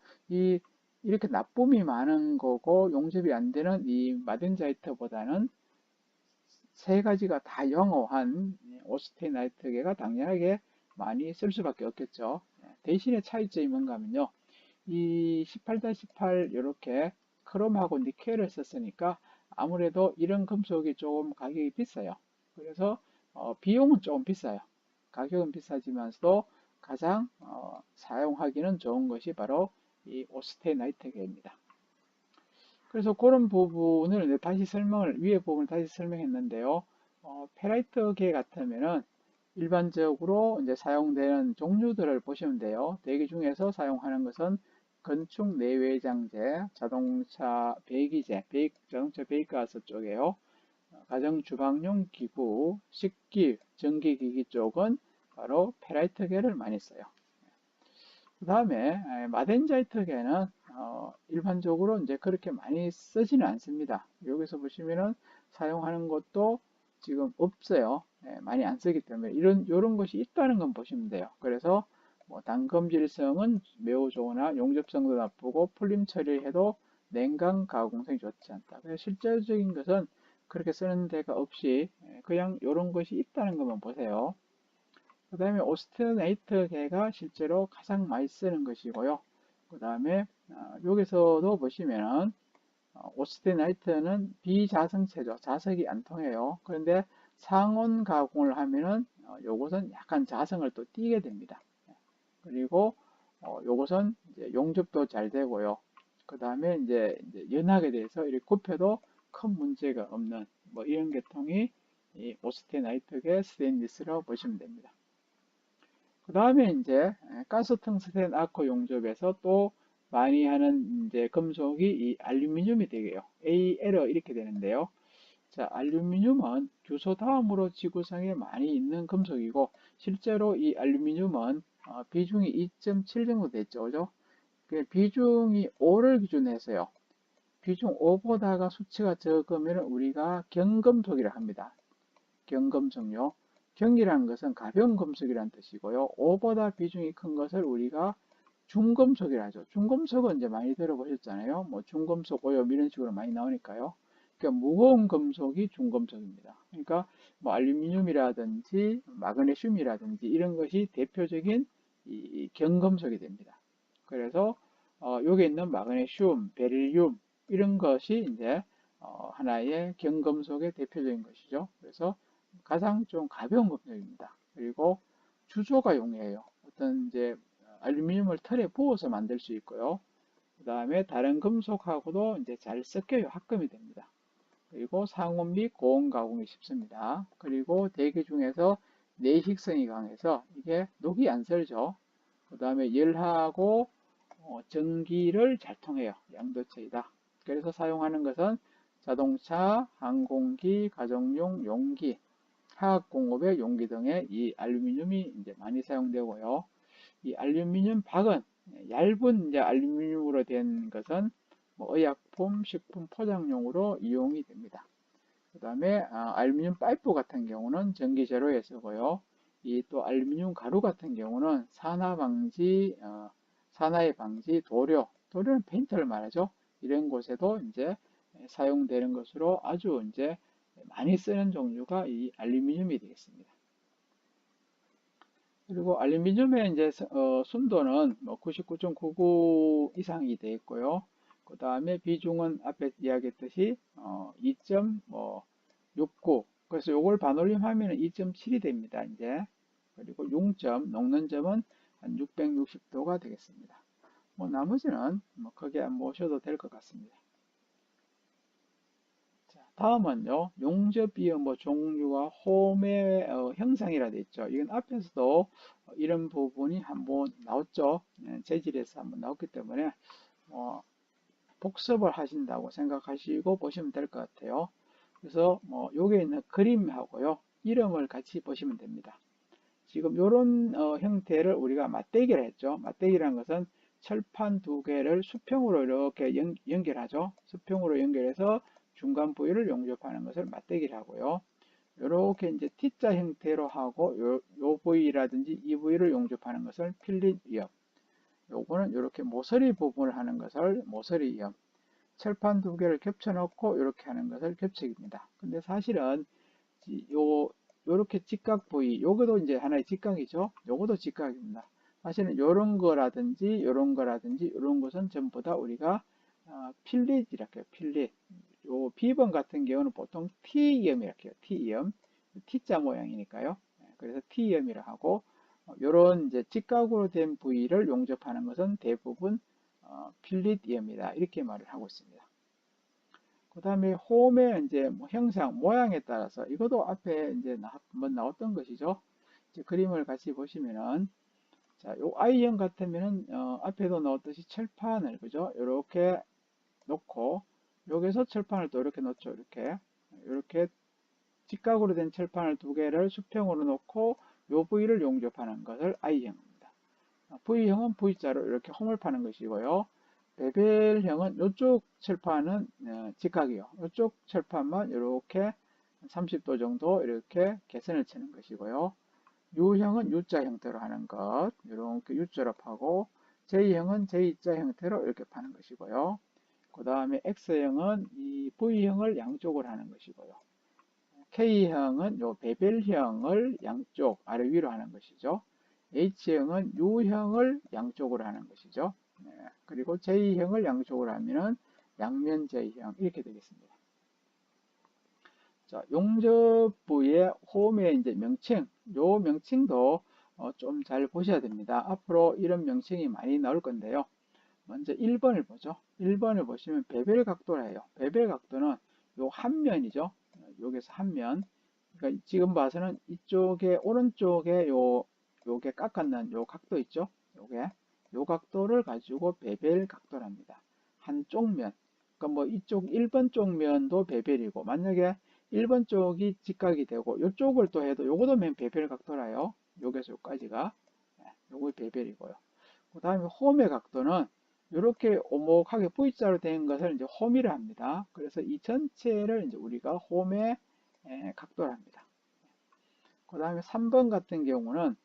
이렇게 나쁨이 많은 거고 용접이 안 되는 이 마덴자이트보다는 세 가지가 다 영어한 오스테나이트계가 당연하게 많이 쓸 수밖에 없겠죠. 대신에 차이점이 뭔가 하면요. 이 18-18 이렇게 크롬하고 니켈을 썼으니까 아무래도 이런 금속이 조금 가격이 비싸요. 그래서 비용은 조금 비싸요. 가격은 비싸지만서도 가장 사용하기는 좋은 것이 바로 이 오스테나이트계입니다. 그래서 그런 부분을 다시 위에 부분을 다시 설명했는데요. 페라이트계 같으면은 일반적으로 이제 사용되는 종류들을 보시면 돼요. 대기 중에서 사용하는 것은 건축 내외장재, 자동차 배기재, 자동차 배기가스 쪽에요. 가정 주방용 기구, 식기, 전기기기 쪽은 바로 페라이트계를 많이 써요. 그 다음에 마덴자이트계는 일반적으로 이제 그렇게 많이 쓰지는 않습니다. 여기서 보시면은 사용하는 것도 지금 없어요. 많이 안 쓰기 때문에 이런 것이 있다는 건 보시면 돼요. 그래서 뭐 단검질성은 매우 좋으나 용접성도 나쁘고 풀림 처리해도 냉각 가공성이 좋지 않다. 그래서 실제적인 것은 그렇게 쓰는 데가 없이 그냥 이런 것이 있다는 것만 보세요. 그 다음에 오스테나이트계가 실제로 가장 많이 쓰는 것이고요. 그 다음에 여기서도 보시면은 오스테나이트는 비자성체죠. 자석이 안 통해요. 그런데 상온 가공을 하면은 요것은 약간 자성을 또 띠게 됩니다. 그리고 요것은 이제 용접도 잘 되고요. 그 다음에 이제 연하게 돼서 이렇게 굽혀도 큰 문제가 없는 뭐 이런 계통이 이 오스테나이트계 스테인리스라고 보시면 됩니다. 그 다음에 이제 가스 텅스텐 아크 용접에서 또 많이 하는 이제 금속이 이 알루미늄이 되게요. AL 이렇게 되는데요. 자, 알루미늄은 규소 다음으로 지구상에 많이 있는 금속이고 실제로 이 알루미늄은 비중이 2.7 정도 됐죠. 그죠? 그 비중이 5를 기준으로 해서요. 비중 5보다가 수치가 적으면 우리가 경금속이라 합니다. 경금속요. 경이라는 것은 가벼운 금속이라는 뜻이고요. 5보다 비중이 큰 것을 우리가 중금속이라 하죠. 중금속은 이제 많이 들어보셨잖아요. 뭐 중금속, 오염 이런 식으로 많이 나오니까요. 그러니까 무거운 금속이 중금속입니다. 그러니까 뭐 알루미늄이라든지 마그네슘이라든지 이런 것이 대표적인 이 경금속이 됩니다. 그래서 여기 있는 마그네슘, 베릴륨 이런 것이 이제 하나의 경금속의 대표적인 것이죠. 그래서 가장 좀 가벼운 금속입니다. 그리고 주소가 용이해요. 어떤 이제 알루미늄을 털에 부어서 만들 수 있고요. 그 다음에 다른 금속하고도 이제 잘 섞여요. 합금이 됩니다. 그리고 상온 및 고온 가공이 쉽습니다. 그리고 대기 중에서 내식성이 강해서 이게 녹이 안 슬죠. 그 다음에 열하고 전기를 잘 통해요. 양도체이다. 그래서 사용하는 것은 자동차, 항공기, 가정용 용기, 화학공업의 용기 등에 이 알루미늄이 이제 많이 사용되고요. 이 알루미늄 박은 얇은 이제 알루미늄으로 된 것은 뭐 의약품, 식품 포장용으로 이용이 됩니다. 그 다음에 알루미늄 파이프 같은 경우는 전기 제로에 쓰고요. 이 또 알루미늄 가루 같은 경우는 산화 방지, 산화의 방지, 도료는 페인트를 말하죠. 이런 곳에도 이제 사용되는 것으로 아주 이제 많이 쓰는 종류가 이 알루미늄이 되겠습니다. 그리고 알루미늄의 이제 순도는 뭐 99.99 이상이 되어 있고요. 그 다음에 비중은 앞에 이야기했듯이 2.69. 그래서 요걸 반올림하면 2.7이 됩니다. 이제 그리고 용점 녹는 점은 한 660도가 되겠습니다. 뭐 나머지는 뭐 크게 안 보셔도 될 것 같습니다. 자, 다음은요, 용접이의 뭐 종류와 홈의 형상이라 되어 있죠. 이건 앞에서도 이런 부분이 한번 나왔죠. 재질에서 한번 나왔기 때문에 복습을 하신다고 생각하시고 보시면 될 것 같아요. 그래서 뭐 여기에 있는 그림하고요, 이름을 같이 보시면 됩니다. 지금 이런 형태를 우리가 맞대기를 했죠. 맞대기라는 것은 철판 두 개를 수평으로 이렇게 연결하죠. 수평으로 연결해서 중간 부위를 용접하는 것을 맞대기를 하고요. 이렇게 이제 T자 형태로 하고 요 부위라든지 이 부위를 용접하는 것을 필릿 위협. 요거는 이렇게 모서리 부분을 하는 것을 모서리 위협. 철판 두 개를 겹쳐 놓고 이렇게 하는 것을 겹치기입니다. 근데 사실은 요렇게 직각 부위, 요것도 이제 하나의 직각이죠. 요것도 직각입니다. 사실은 요런 거라든지 요런 거라든지 요런 것은 전부 다 우리가 필릿 이렇게 필릿. 요 B번 같은 경우는 보통 T이염 이렇게 해요. T이염. T자 모양이니까요. 그래서 T이염이라 하고 요런 이제 직각으로 된 부위를 용접하는 것은 대부분 필릿이염이다. 이렇게 말을 하고 있습니다. 그 다음에 홈의 이제 뭐 형상, 모양에 따라서 이것도 앞에 이제 한번 나왔던 것이죠. 이제 그림을 같이 보시면은 자, 요 I형 같으면은 앞에도 나왔듯이 철판을 그죠? 이렇게 놓고 여기서 철판을 또 이렇게 놓죠. 이렇게 직각으로 된 철판을 두 개를 수평으로 놓고 요 부위를 용접하는 것을 I형입니다. V형은 V자로 이렇게 홈을 파는 것이고요. 베벨형은 이쪽 철판은 직각이요. 이쪽 철판만 이렇게 30도 정도 이렇게 개선을 치는 것이고요. U형은 U자 형태로 하는 것, 이렇게 U자로 파고, J형은 J자 형태로 이렇게 파는 것이고요. 그 다음에 X형은 이 V형을 양쪽으로 하는 것이고요. K형은 요 베벨형을 양쪽 아래 위로 하는 것이죠. H형은 U형을 양쪽으로 하는 것이죠. 네. 그리고 J형을 양쪽으로 하면은 양면 J형 이렇게 되겠습니다. 자, 용접부의 홈의 이제 명칭, 요 명칭도 좀 잘 보셔야 됩니다. 앞으로 이런 명칭이 많이 나올 건데요. 먼저 1번을 보죠. 1번을 보시면 베벨 각도라 해요. 베벨 각도는 요 한 면이죠. 여기서 한 면. 그러니까 지금 봐서는 이쪽에 오른쪽에 요게 깎았는 요 각도 있죠. 요 각도를 가지고 베벨 각도랍니다. 한쪽 면. 그러니까 뭐 이쪽 1번 쪽 면도 베벨이고 만약에 1번 쪽이 직각이 되고 이쪽을 또 해도 요것도 맨 배별 각도라요. 여기서 여기까지가 요거 배별이고요. 그 다음에 홈의 각도는 이렇게 오목하게 V자로 된 것을 이제 홈이라 합니다. 그래서 이 전체를 이제 우리가 홈의 각도라 합니다. 그 다음에 3번 같은 경우는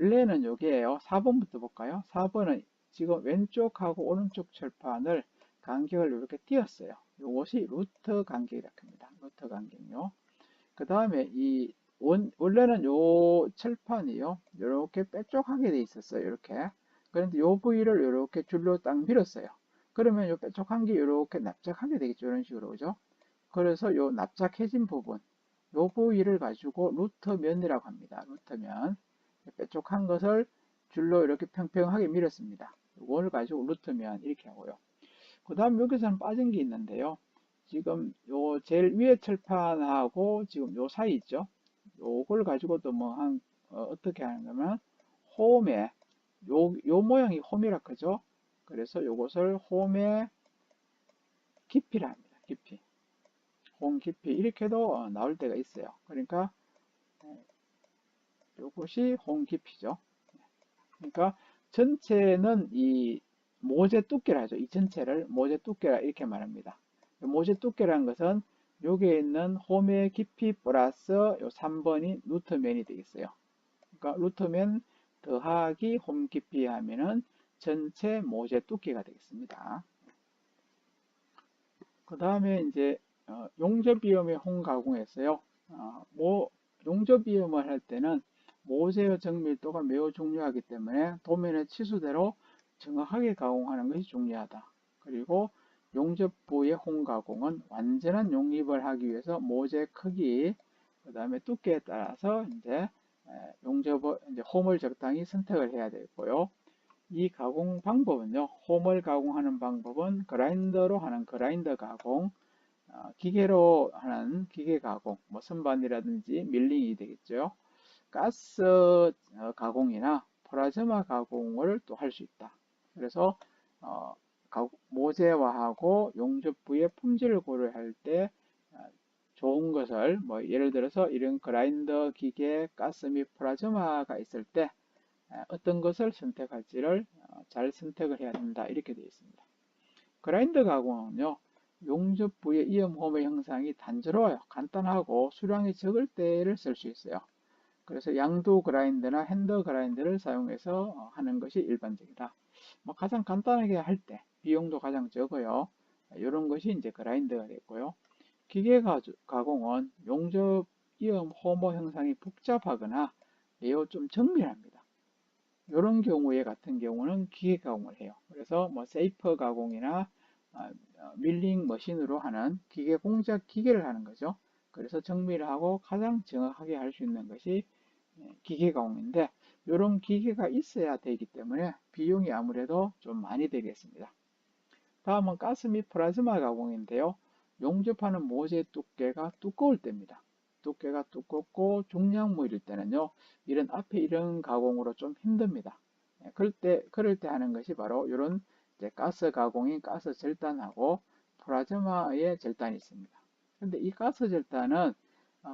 원래는 여기에요. 4번부터 볼까요? 4번은 지금 왼쪽하고 오른쪽 철판을 간격을 이렇게 띄었어요. 이것이 루트 간격이라고 합니다. 루트 간격요. 그 다음에 원래는 요 철판이요. 이렇게 빼쪽하게 돼 있었어요. 이렇게. 그런데 요 부위를 이렇게 줄로 딱 밀었어요. 그러면 요 빼쪽한 게 이렇게 납작하게 되겠죠. 이런 식으로. 그죠? 그래서 요 납작해진 부분, 요 부위를 가지고 루터면이라고 합니다. 루터면. 빼쪽한 것을 줄로 이렇게 평평하게 밀었습니다. 이걸 가지고 루터면 이렇게 하고요. 그 다음 여기서는 빠진 게 있는데요. 지금 요 제일 위에 철판하고 지금 요 사이 있죠. 요걸 가지고도 어떻게 하는가면 홈에 요 모양이 홈이라 그죠. 그래서 요것을 홈의 깊이라 합니다. 깊이. 홈 깊이 이렇게도 나올 때가 있어요. 그러니까 요것이 홈 깊이죠. 그러니까 전체는 이 모재 두께라 하죠. 이 전체를 모재 두께라 이렇게 말합니다. 모재 두께라는 것은 여기에 있는 홈의 깊이 플러스 요 3번이 루트면이 되겠어요. 그러니까 루트면 더하기 홈 깊이 하면은 전체 모재 두께가 되겠습니다. 그 다음에 이제 용접비염의 홈 가공에서요. 용접비염을 할 때는 모재의 정밀도가 매우 중요하기 때문에 도면의 치수대로 정확하게 가공하는 것이 중요하다. 그리고 용접부의 홈 가공은 완전한 용입을 하기 위해서 모재 크기, 그 다음에 두께에 따라서 이제 홈을 적당히 선택을 해야 되고요. 이 가공 방법은요, 홈을 가공하는 방법은 그라인더로 하는 그라인더 가공, 기계로 하는 기계 가공, 뭐 선반이라든지 밀링이 되겠죠. 가스 가공이나 플라즈마 가공을 또 할 수 있다. 그래서 모재화하고 용접부의 품질을 고려할 때 좋은 것을 뭐 예를 들어서 이런 그라인더 기계, 가스 및 플라즈마가 있을 때 어떤 것을 선택할지를 잘 선택을 해야 된다. 이렇게 되어 있습니다. 그라인더 가공은요. 용접부의 이음홈의 형상이 단조로워요. 간단하고 수량이 적을 때를 쓸 수 있어요. 그래서 양도 그라인더나 핸더 그라인더를 사용해서 하는 것이 일반적이다. 뭐 가장 간단하게 할 때 비용도 가장 적어요. 이런 것이 이제 그라인더가 됐고요. 기계 가공은 용접 이음 홈의 형상이 복잡하거나 매우 좀 정밀합니다. 이런 경우에 같은 경우는 기계 가공을 해요. 그래서 뭐 세이퍼 가공이나 밀링 머신으로 하는 기계 공작 기계를 하는 거죠. 그래서 정밀하고 가장 정확하게 할 수 있는 것이 기계 가공인데 이런 기계가 있어야 되기 때문에 비용이 아무래도 좀 많이 되겠습니다. 다음은 가스 및 플라즈마 가공인데요. 용접하는 모재 두께가 두꺼울 때입니다. 두께가 두껍고 중량물일 때는요. 이런 앞에 이런 가공으로 좀 힘듭니다. 그럴 때 하는 것이 바로 이런 가스 가공인 가스 절단하고 플라즈마의 절단이 있습니다. 근데 이 가스 절단은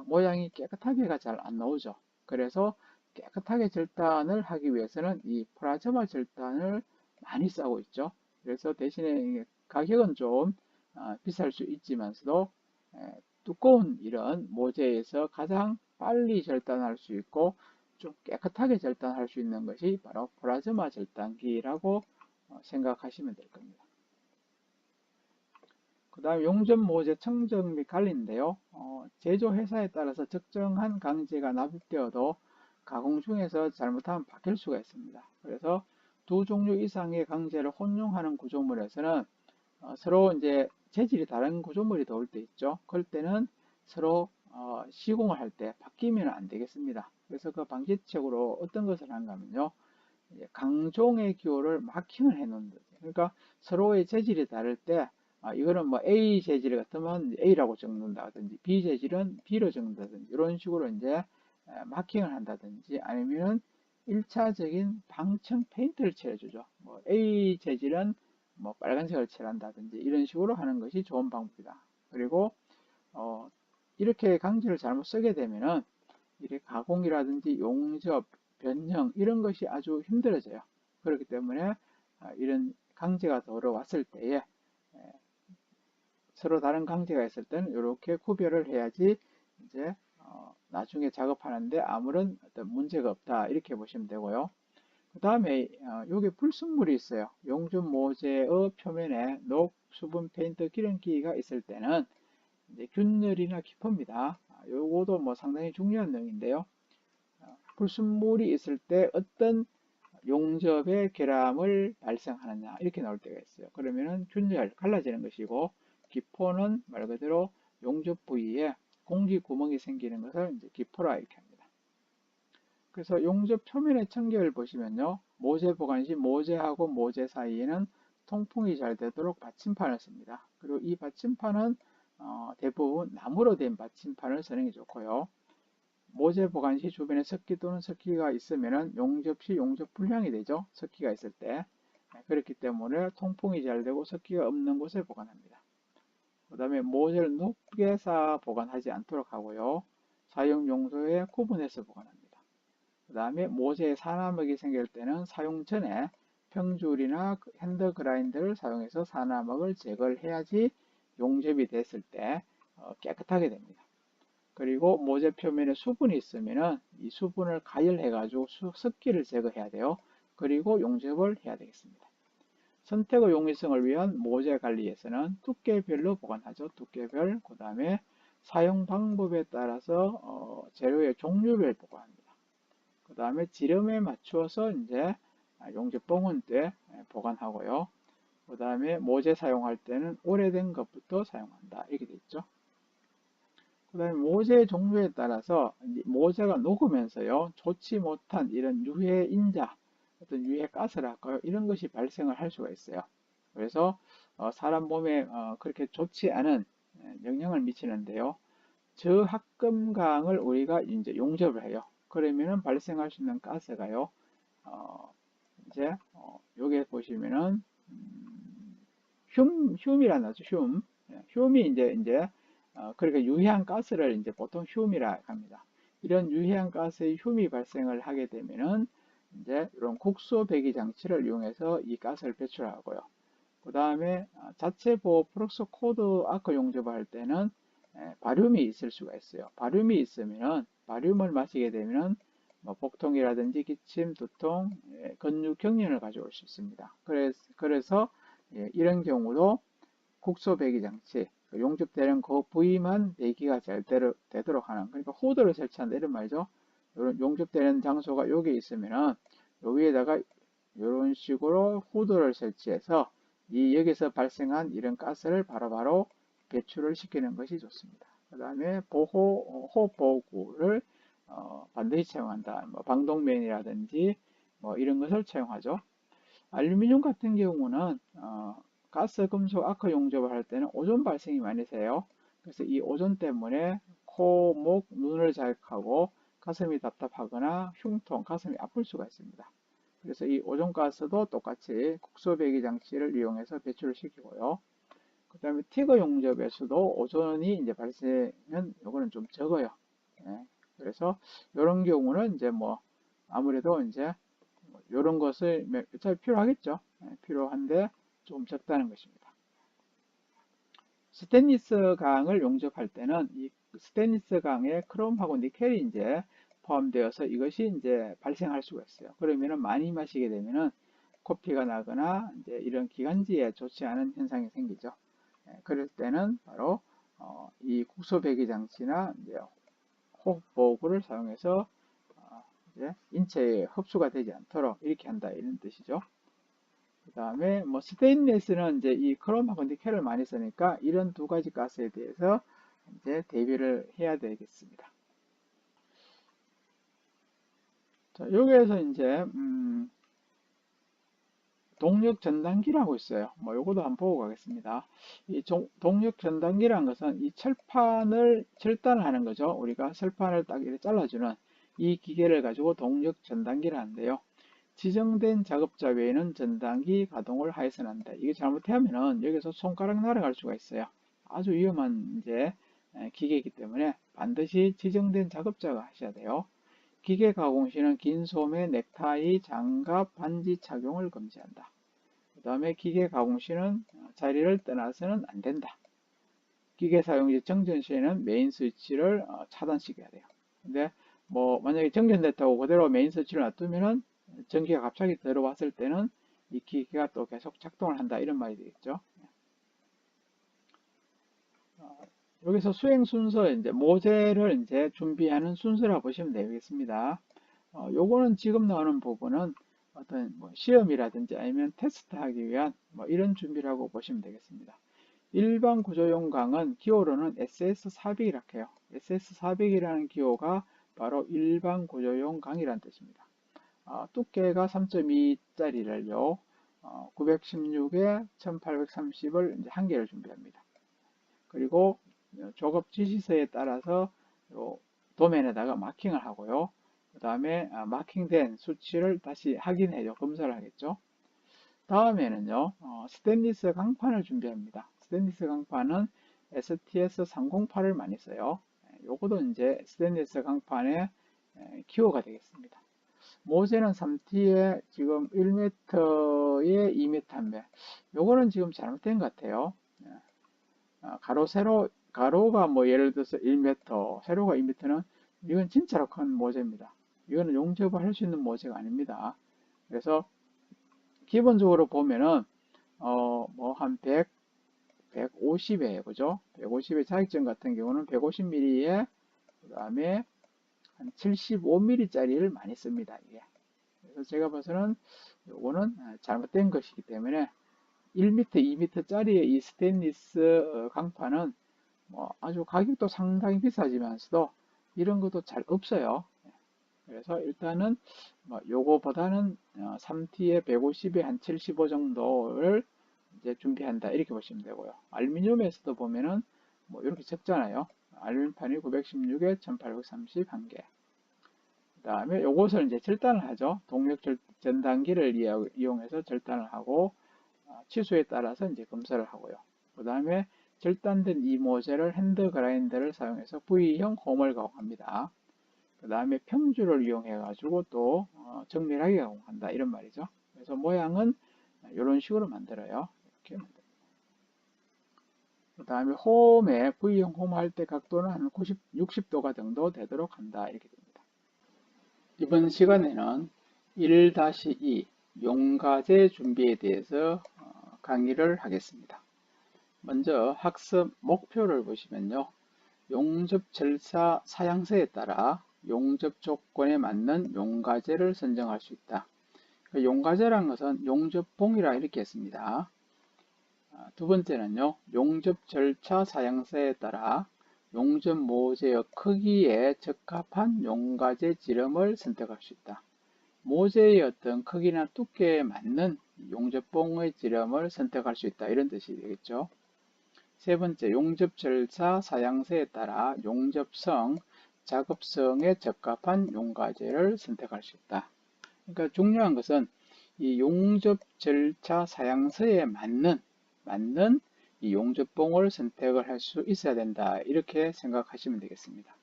모양이 깨끗하게가 잘 안 나오죠. 그래서 깨끗하게 절단을 하기 위해서는 이 플라즈마 절단을 많이 싸고 있죠. 그래서 대신에 가격은 좀 비쌀 수 있지만서도 두꺼운 이런 모재에서 가장 빨리 절단할 수 있고 좀 깨끗하게 절단할 수 있는 것이 바로 플라즈마 절단기라고 생각하시면 될 겁니다. 그 다음 용접 모재 청정 및 관리인데요. 제조 회사에 따라서 적정한 강제가 납입되어도 가공 중에서 잘못하면 바뀔 수가 있습니다. 그래서 두 종류 이상의 강제를 혼용하는 구조물에서는 서로 이제 재질이 다른 구조물이 나올 때 있죠. 그럴 때는 서로 시공을 할 때 바뀌면 안 되겠습니다. 그래서 그 방지책으로 어떤 것을 하는가 하면요. 강종의 기호를 마킹을 해 놓는 거죠. 그러니까 서로의 재질이 다를 때 이거는 뭐 A 재질 같으면 A라고 적는다든지 B 재질은 B로 적는다든지 이런 식으로 이제 마킹을 한다든지 아니면은 1차적인 방청 페인트를 칠해주죠. 뭐 A 재질은 뭐 빨간색을 칠한다든지 이런 식으로 하는 것이 좋은 방법이다. 그리고 이렇게 강제를 잘못 쓰게 되면은 이렇게 가공이라든지 용접, 변형 이런 것이 아주 힘들어져요. 그렇기 때문에 이런 강제가 들어왔을 때에 서로 다른 강제가 있을 때는 이렇게 구별을 해야지 이제 나중에 작업하는데 아무런 어떤 문제가 없다 이렇게 보시면 되고요. 그 다음에 여기 불순물이 있어요. 용접 모재의 표면에 녹, 수분, 페인트, 기름기가 있을 때는 이제 균열이나 기포입니다. 요거도 뭐 상당히 중요한 내용인데요. 불순물이 있을 때 어떤 용접의 결함을 발생하느냐 이렇게 나올 때가 있어요. 그러면은 균열, 갈라지는 것이고 기포는 말 그대로 용접 부위에 공기 구멍이 생기는 것을 이제 기포라 이렇게 합니다. 그래서 용접 표면의 청결을 보시면요. 모재 보관 시 모재하고 모재 사이에는 통풍이 잘 되도록 받침판을 씁니다. 그리고 이 받침판은 대부분 나무로 된 받침판을 쓰는 게 좋고요. 모재 보관 시 주변에 습기 또는 습기가 있으면 용접 시 용접 불량이 되죠. 습기가 있을 때. 그렇기 때문에 통풍이 잘 되고 습기가 없는 곳에 보관합니다. 그 다음에 모재를 높게 쌓아 보관하지 않도록 하고요. 사용 용도에 구분해서 보관합니다. 그 다음에 모재에 사나먹이 생길 때는 사용 전에 평줄이나 핸드 그라인더를 사용해서 사나먹을 제거를 해야지 용접이 됐을 때 깨끗하게 됩니다. 그리고 모재 표면에 수분이 있으면 이 수분을 가열해 가지고 습기를 제거해야 돼요. 그리고 용접을 해야 되겠습니다. 선택의 용이성을 위한 모재 관리에서는 두께별로 보관하죠. 두께별. 그 다음에 사용 방법에 따라서 재료의 종류별 보관합니다. 그 다음에 지름에 맞추어서 이제 용접 봉은 때 보관하고요. 그 다음에 모재 사용할 때는 오래된 것부터 사용한다. 이렇게 돼 있죠. 그 다음에 모재 종류에 따라서 모재가 녹으면서요. 좋지 못한 이런 유해 인자, 어떤 유해 가스랄까요? 이런 것이 발생을 할 수가 있어요. 그래서 사람 몸에 그렇게 좋지 않은 영향을 미치는데요. 저합금강을 우리가 이제 용접을 해요. 그러면은 발생할 수 있는 가스가요. 이제 여기에 보시면은 흉이라는 거죠. 흉이 이제 그러니까 유해한 가스를 이제 보통 흉이라 합니다. 이런 유해한 가스의 흉이 발생을 하게 되면은 이제 이런 국소 배기 장치를 이용해서 이 가스를 배출하고요. 그 다음에 자체 보호 프록소 코드 아크 용접을 할 때는 바륨이 있을 수가 있어요. 바륨이 있으면은 바륨을 마시게 되면은 뭐 복통이라든지 기침, 두통, 근육 경련을 가져올 수 있습니다. 그래서 이런 경우도 국소 배기 장치, 용접되는 그 부위만 배기가 잘 되도록 하는, 그러니까 후드를 설치한다 이런 말이죠. 이런 용접되는 장소가 여기 있으면은 여기에다가 이런 식으로 후드를 설치해서 여기서 발생한 이런 가스를 바로바로 배출을 시키는 것이 좋습니다. 그 다음에 호흡 보호구를 반드시 사용한다. 뭐 방독면이라든지 뭐 이런 것을 사용하죠. 알루미늄 같은 경우는 가스 금속 아크 용접을 할 때는 오존 발생이 많이 돼요. 그래서 이 오존 때문에 코, 목, 눈을 자극하고 가슴이 답답하거나 흉통, 가슴이 아플 수가 있습니다. 그래서 이 오존가스도 똑같이 국소배기 장치를 이용해서 배출을 시키고요. 그 다음에 티거 용접에서도 오존이 이제 발생은 요거는 좀 적어요. 예. 그래서 이런 경우는 이제 뭐 아무래도 이제 이런 것을 잘 필요하겠죠. 예, 필요한데 좀 적다는 것입니다. 스테인리스 강을 용접할 때는 이 스테인리스 강에 크롬하고 니켈이 이제 포함되어서 이것이 이제 발생할 수가 있어요. 그러면은 많이 마시게 되면은 코피가 나거나 이제 이런 기관지에 좋지 않은 현상이 생기죠. 그럴 때는 바로 이 국소 배기 장치나 이제 호흡 보호구를 사용해서 이제 인체에 흡수가 되지 않도록 이렇게 한다 이런 뜻이죠. 그 다음에 뭐 스테인리스는 이제 이 크롬하고 니켈을 많이 쓰니까 이런 두 가지 가스에 대해서 이제 대비를 해야 되겠습니다. 자, 여기에서 이제 동력 전단기라고 있어요. 뭐 요거도 한번 보고 가겠습니다. 이 동력 전단기라는 것은 이 철단을 하는 거죠. 우리가 철판을 딱 이렇게 잘라주는 이 기계를 가지고 동력 전단기를 하는데요. 지정된 작업자 외에는 전단기 가동을 하여서는 안 돼. 이게 잘못하면은 여기서 손가락 날아갈 수가 있어요. 아주 위험한 이제 기계이기 때문에 반드시 지정된 작업자가 하셔야 돼요. 기계 가공 시는 긴 소매, 넥타이, 장갑, 반지 착용을 금지한다. 그 다음에 기계 가공 시는 자리를 떠나서는 안 된다. 기계 사용 시 정전 시에는 메인 스위치를 차단시켜야 돼요. 근데 뭐 만약에 정전됐다고 그대로 메인 스위치를 놔두면은 전기가 갑자기 들어왔을 때는 이 기계가 또 계속 작동을 한다 이런 말이 되겠죠. 여기서 수행 순서 이제 모재를 이제 준비하는 순서라 보시면 되겠습니다. 요거는 지금 나오는 부분은 어떤 뭐 시험이라든지 아니면 테스트하기 위한 뭐 이런 준비라고 보시면 되겠습니다. 일반 구조용 강은 기호로는 SS400이라고 해요. SS400이라는 기호가 바로 일반 구조용 강이라는 뜻입니다. 두께가 3.2짜리를요. 916에 1830을 이제 한 개를 준비합니다. 그리고 조급 지시서에 따라서 도면에다가 마킹을 하고요. 그 다음에 마킹된 수치를 다시 확인해요. 검사를 하겠죠. 다음에는요, 스테인리스 강판을 준비합니다. 스테인리스 강판은 STS308을 많이 써요. 요것도 이제 스테인리스 강판의 기호가 되겠습니다. 모재는 3T에 지금 1m에 2m 한 배. 요거는 지금 잘못된 것 같아요. 가로, 세로, 가로가 뭐 예를 들어서 1m, 세로가 2m는 이건 진짜로 큰 모재입니다. 이거는 용접을 할 수 있는 모재가 아닙니다. 그래서 기본적으로 보면은 뭐 한 100, 150에 해보죠. 150의 자격증 같은 경우는 150mm에 그 다음에 한 75mm짜리를 많이 씁니다. 이게. 그래서 제가 봐서는 요거는 잘못된 것이기 때문에 1m, 2m짜리의 이 스테인리스 강판은 뭐 아주 가격도 상당히 비싸지만서도 이런 것도 잘 없어요. 그래서 일단은 뭐 요거보다는 3T에 150에 한 75 정도를 이제 준비한다 이렇게 보시면 되고요. 알루미늄에서도 보면은 뭐 이렇게 적잖아요. 알루미늄판이 916에 1830 한 개. 그 다음에 요것을 이제 절단을 하죠. 동력 전단기를 이용해서 절단을 하고 치수에 따라서 이제 검사를 하고요. 그 다음에 절단된 이 모재를 핸드 그라인더를 사용해서 V형 홈을 가공합니다. 그 다음에 평주를 이용해 가지고 또 정밀하게 가공한다 이런 말이죠. 그래서 모양은 이런 식으로 만들어요. 이렇게 만듭니다. 그 다음에 홈에 V형 홈 할 때 각도는 한 60도가 정도 되도록 한다 이렇게 됩니다. 이번 시간에는 1-2 용가제 준비에 대해서 강의를 하겠습니다. 먼저 학습 목표를 보시면요. 용접 절차 사양서에 따라 용접 조건에 맞는 용가제를 선정할 수 있다. 용가제란 것은 용접봉이라 이렇게 했습니다. 두 번째는요. 용접 절차 사양서에 따라 용접 모재의 크기에 적합한 용가제 지름을 선택할 수 있다. 모재의 어떤 크기나 두께에 맞는 용접봉의 지름을 선택할 수 있다. 이런 뜻이 되겠죠. 세 번째, 용접 절차 사양서에 따라 용접성, 작업성에 적합한 용가제를 선택할 수 있다. 그러니까 중요한 것은 이 용접 절차 사양서에 맞는 이 용접봉을 선택을 할 수 있어야 된다. 이렇게 생각하시면 되겠습니다.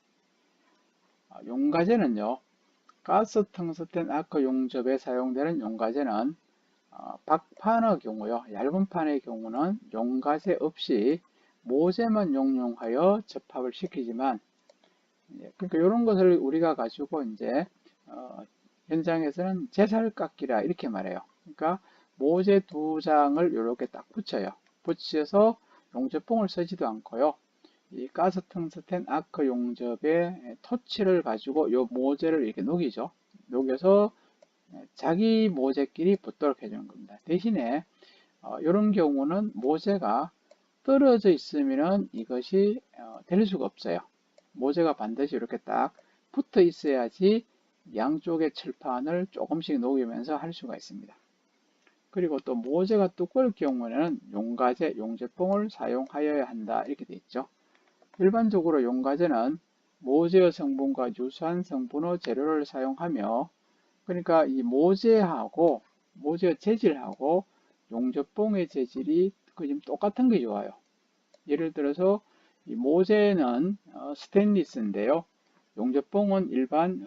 용가제는요, 가스 텅스텐 아크 용접에 사용되는 용가제는 박판의 경우요, 얇은 판의 경우는 용가제 없이 모재만 용용하여 접합을 시키지만, 그러니까 이런 것을 우리가 가지고 이제 현장에서는 제살깎기라 이렇게 말해요. 그러니까 모재 두 장을 이렇게 딱 붙여요. 붙여서 용접봉을 쓰지도 않고요. 이 가스 텅스텐 아크 용접에 토치를 가지고 이 모재를 이렇게 녹이죠. 녹여서 자기 모재끼리 붙도록 해주는 겁니다. 대신에 이런 경우는 모재가 떨어져 있으면 이것이 될 수가 없어요. 모재가 반드시 이렇게 딱 붙어 있어야지 양쪽의 철판을 조금씩 녹이면서 할 수가 있습니다. 그리고 또 모재가 두꺼울 경우에는 용가제, 용접봉을 사용하여야 한다 이렇게 되어 있죠. 일반적으로 용가제는 모재의 성분과 유사한 성분의 재료를 사용하며, 그러니까 이 모재하고 모재의 재질하고 용접봉의 재질이 거의 똑같은 게 좋아요. 예를 들어서 이 모재는 스테인리스인데요. 용접봉은 일반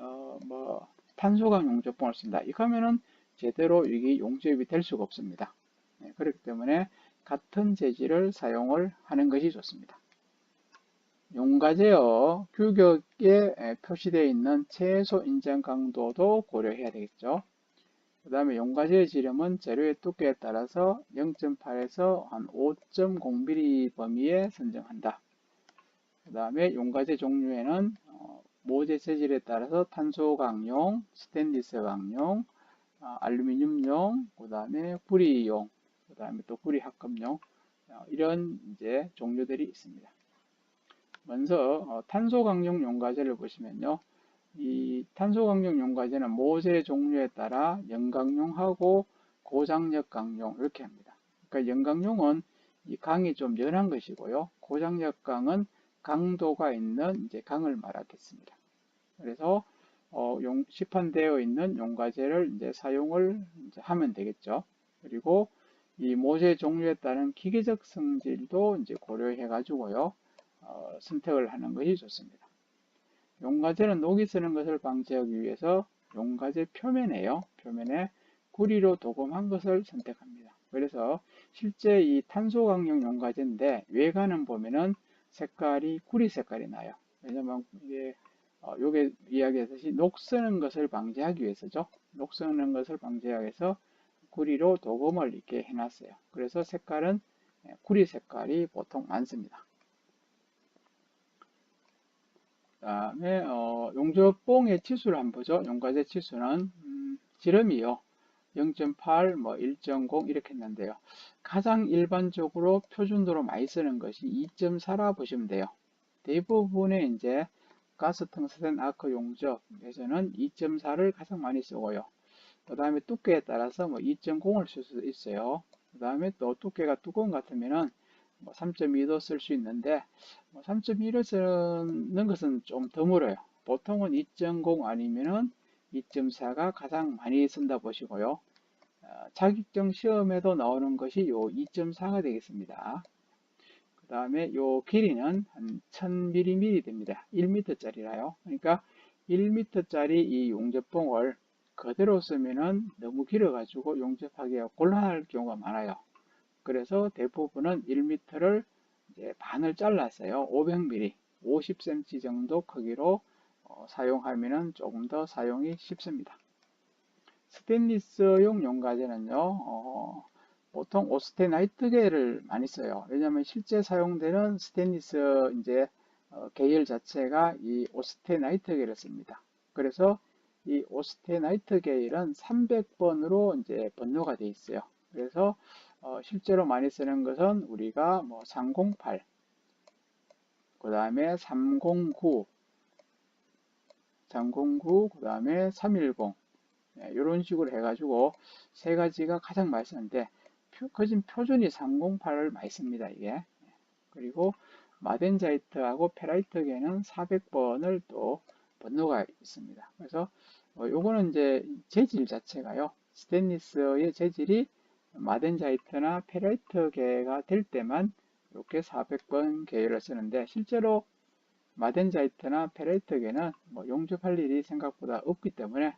탄소광 용접봉을 씁니다. 이거 하면은 제대로 이게 용접이 될 수가 없습니다. 네, 그렇기 때문에 같은 재질을 사용을 하는 것이 좋습니다. 용가제어 규격에 표시되어 있는 최소 인정 강도도 고려해야 되겠죠. 그 다음에 용가제의 지름은 재료의 두께에 따라서 0.8에서 한 5.0mm 범위에 선정한다. 그 다음에 용가제 종류에는 모재 재질에 따라서 탄소 강용, 스테인리스 강용, 알루미늄용, 그 다음에 구리용, 그 다음에 또 구리 합금용 이런 이제 종류들이 있습니다. 먼저 탄소 강용 용가제를 보시면요. 이 탄소 강용 용가제는 모재 종류에 따라 연강용하고 고장력 강용 이렇게 합니다. 그러니까 연강용은 이 강이 좀 연한 것이고요. 고장력 강은 강도가 있는 이제 강을 말하겠습니다. 그래서 시판되어 있는 용가제를 이제 사용을 이제 하면 되겠죠. 그리고 이 모재 종류에 따른 기계적 성질도 이제 고려해 가지고요. 선택을 하는 것이 좋습니다. 용가제는 녹이 쓰는 것을 방지하기 위해서 용가제 표면에 구리로 도금한 것을 선택합니다. 그래서 실제 이 탄소 강용 용가제인데 외관은 보면은 색깔이 구리 색깔이 나요. 왜냐면 이게 요게 이야기했듯이 녹 쓰는 것을 방지하기 위해서죠. 녹 쓰는 것을 방지하기 위해서 구리로 도금을 이렇게 해놨어요. 그래서 색깔은 구리 색깔이 보통 많습니다. 그 다음에 용접봉의 치수를 한번 보죠. 용가제 치수는 지름이요. 0.8, 1.0 이렇게 했는데요. 가장 일반적으로 표준도로 많이 쓰는 것이 2.4라 보시면 돼요. 대부분의 이제 가스 텅스텐 아크 용접에서는 2.4를 가장 많이 쓰고요. 그 다음에 두께에 따라서 2.0을 쓸 수도 있어요. 그 다음에 또 두께가 두꺼운 것 같으면은 3.2도 쓸 수 있는데 3.2를 쓰는 것은 좀 드물어요. 보통은 2.0 아니면은 2.4가 가장 많이 쓴다 보시고요. 자격증 시험에도 나오는 것이 요 2.4가 되겠습니다. 그 다음에 요 길이는 한 1000mm 됩니다. 1m짜리라요. 그러니까 1m짜리 이 용접봉을 그대로 쓰면은 너무 길어가지고 용접하기가 곤란할 경우가 많아요. 그래서 대부분은 1m를 이제 반을 잘랐어요. 500mm, 50cm 정도 크기로 사용하면 조금 더 사용이 쉽습니다. 스테인리스용 용가제는요, 보통 오스테나이트계를 많이 써요. 왜냐하면 실제 사용되는 스테인리스 이제 계열 자체가 이 오스테나이트계를 씁니다. 그래서 이 오스테나이트 계열은 300번으로 이제 번호가 되어 있어요. 그래서 실제로 많이 쓰는 것은 우리가 308, 그 다음에 309, 그 다음에 310 이런 식으로 해가지고 세 가지가 가장 많이 쓰는데 표준이 308을 많이 씁니다. 이게. 그리고 마덴자이트하고 페라이트계는 400번을 또 번호가 있습니다. 그래서 요거는 이제 재질 자체가요. 스테인리스의 재질이 마덴자이트나 페라이트계가 될 때만 이렇게 400번 계열을 쓰는데 실제로 마덴자이트나 페라이트계는 용접할 일이 생각보다 없기 때문에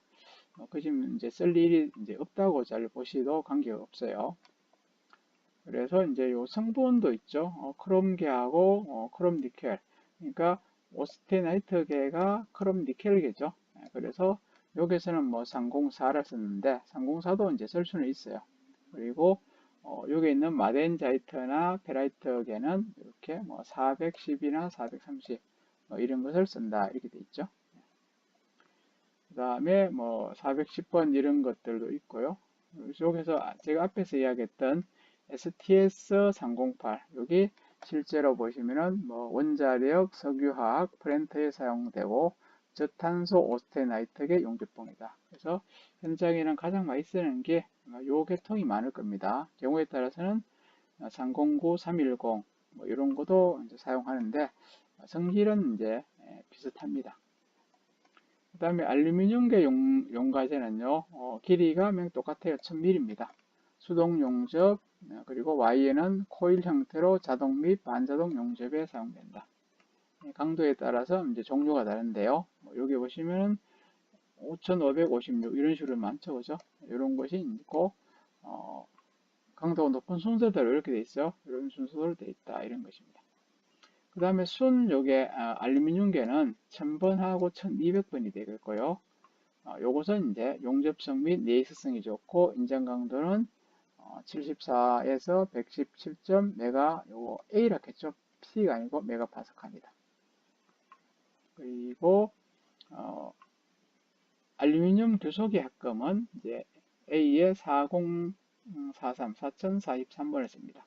그지금 이제 쓸 일이 이제 없다고 잘 보시도 관계가 없어요. 그래서 이제 요 성분도 있죠. 크롬계하고 크롬 니켈. 그러니까 오스테나이트계가 크롬 니켈계죠. 그래서 여기서는 304를 썼는데 304도 이제 쓸 수는 있어요. 그리고 여기 있는 마덴자이트나 페라이트계는 이렇게 410이나 430 이런 것을 쓴다 이렇게 돼 있죠. 그 다음에 410번 이런 것들도 있고요. 여기서 제가 앞에서 이야기했던 STS308 여기 실제로 보시면은 원자력 석유화학 플랜트에 사용되고 저탄소 오스테나이트계 용접봉이다. 그래서 현장에는 가장 많이 쓰는 게 요 계통이 많을 겁니다. 경우에 따라서는 309, 310 이런 것도 이제 사용하는데 성질은 이제 비슷합니다. 그 다음에 알루미늄계 용가제는요, 길이가 똑같아요. 1000mm입니다. 수동 용접, 그리고 Y에는 코일 형태로 자동 및 반자동 용접에 사용된다. 강도에 따라서 이제 종류가 다른데요. 뭐 여기 보시면은 5556 이런 식으로 많죠, 그죠? 이런 것이 있고, 강도가 높은 순서대로 이렇게 돼 있어요. 이런 순서대로 돼 있다 이런 것입니다. 그 다음에 순 요게 알루미늄계는 1000번하고 1200번이 되겠고요. 요것은 이제 용접성 및 내수성이 좋고 인장 강도는 74에서 117점 메가 요거 A라 했죠. P가 아니고 메가파스칼입니다. 그리고 알루미늄 교속의 합금은 이제 A의 4043, 4043번을 씁니다.